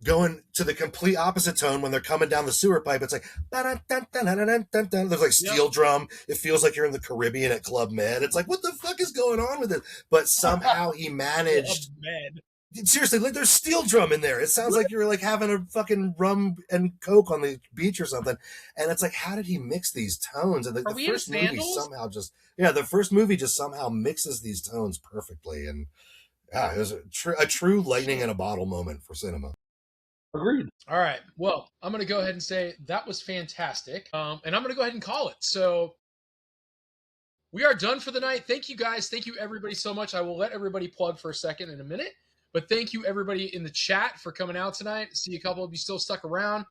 going to the complete opposite tone when they're coming down the sewer pipe, it's like dun, dun, dun, dun, dun, dun, dun. There's steel drum. It feels like you're in the Caribbean at Club Med. It's like, what the fuck is going on with it? But somehow he managed. Seriously, there's steel drum in there. It sounds like you're having a fucking rum and coke on the beach or something. And it's like, how did he mix these tones? And the first movie somehow the first movie just somehow mixes these tones perfectly. And it was a true lightning in a bottle moment for cinema. Agreed. All right. Well, I'm going to go ahead and say that was fantastic. And I'm going to go ahead and call it. So we are done for the night. Thank you, guys. Thank you, everybody, so much. I will let everybody plug for a second in a minute. But thank you, everybody in the chat, for coming out tonight. See a couple of you still stuck around.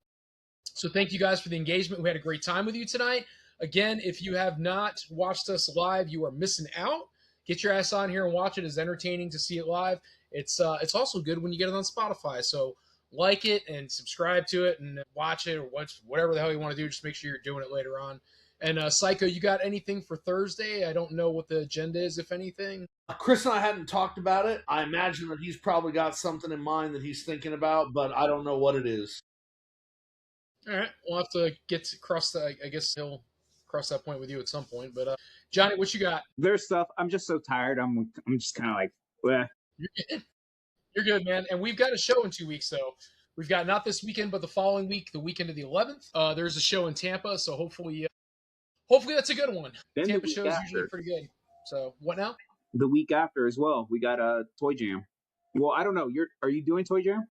So thank you, guys, for the engagement. We had a great time with you tonight. Again, if you have not watched us live, you are missing out. Get your ass on here and watch it. It's entertaining to see it live. It's also good when you get it on Spotify. So like it and subscribe to it and watch it or watch whatever the hell you want to do. Just make sure you're doing it later on. And Psycho, you got anything for Thursday? I don't know what the agenda is, if anything. Chris and I hadn't talked about it. I imagine that he's probably got something in mind that he's thinking about, but I don't know what it is. All right. We'll have to cross that. I guess he'll cross that point with you at some point. But Johnny, what you got? There's stuff. I'm just so tired. I'm just kind of like, bleh. You're good, man. And we've got a show in 2 weeks, though. We've got not this weekend, but the following week, the weekend of the 11th. There's a show in Tampa, so hopefully that's a good one. Then Tampa show is usually pretty good. So what now? The week after as well, we got a Toy Jam. Well, I don't know. Are you doing Toy Jam?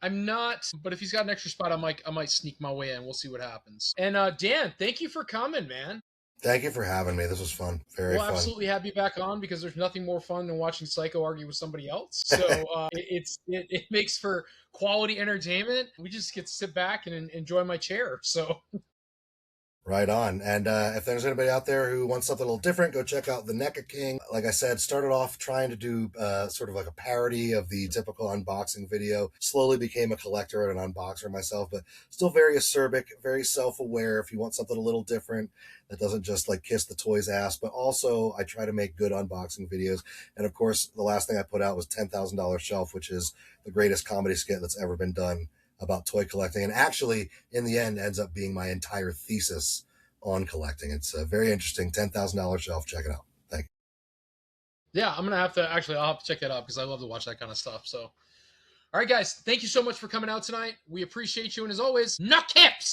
I'm not, but if he's got an extra spot, I might sneak my way in. We'll see what happens. And Dan, thank you for coming, man. Thank you for having me. This was fun. Very fun. We'll absolutely have you back on because there's nothing more fun than watching Psycho argue with somebody else. So it makes for quality entertainment. We just get to sit back and enjoy my chair. So. Right on. And if there's anybody out there who wants something a little different, go check out the NECA King. Like I said, started off trying to do sort of like a parody of the typical unboxing video. Slowly became a collector and an unboxer myself, but still very acerbic, very self-aware. If you want something a little different that doesn't just kiss the toy's ass, but also I try to make good unboxing videos. And of course, the last thing I put out was $10,000 Shelf, which is the greatest comedy skit that's ever been done about toy collecting, and actually in the end ends up being my entire thesis on collecting. It's a very interesting $10,000 Shelf. Check it out. Thank you. Yeah, I'll have to check that out because I love to watch that kind of stuff. So all right, guys, thank you so much for coming out tonight. We appreciate you, and as always, knock hips.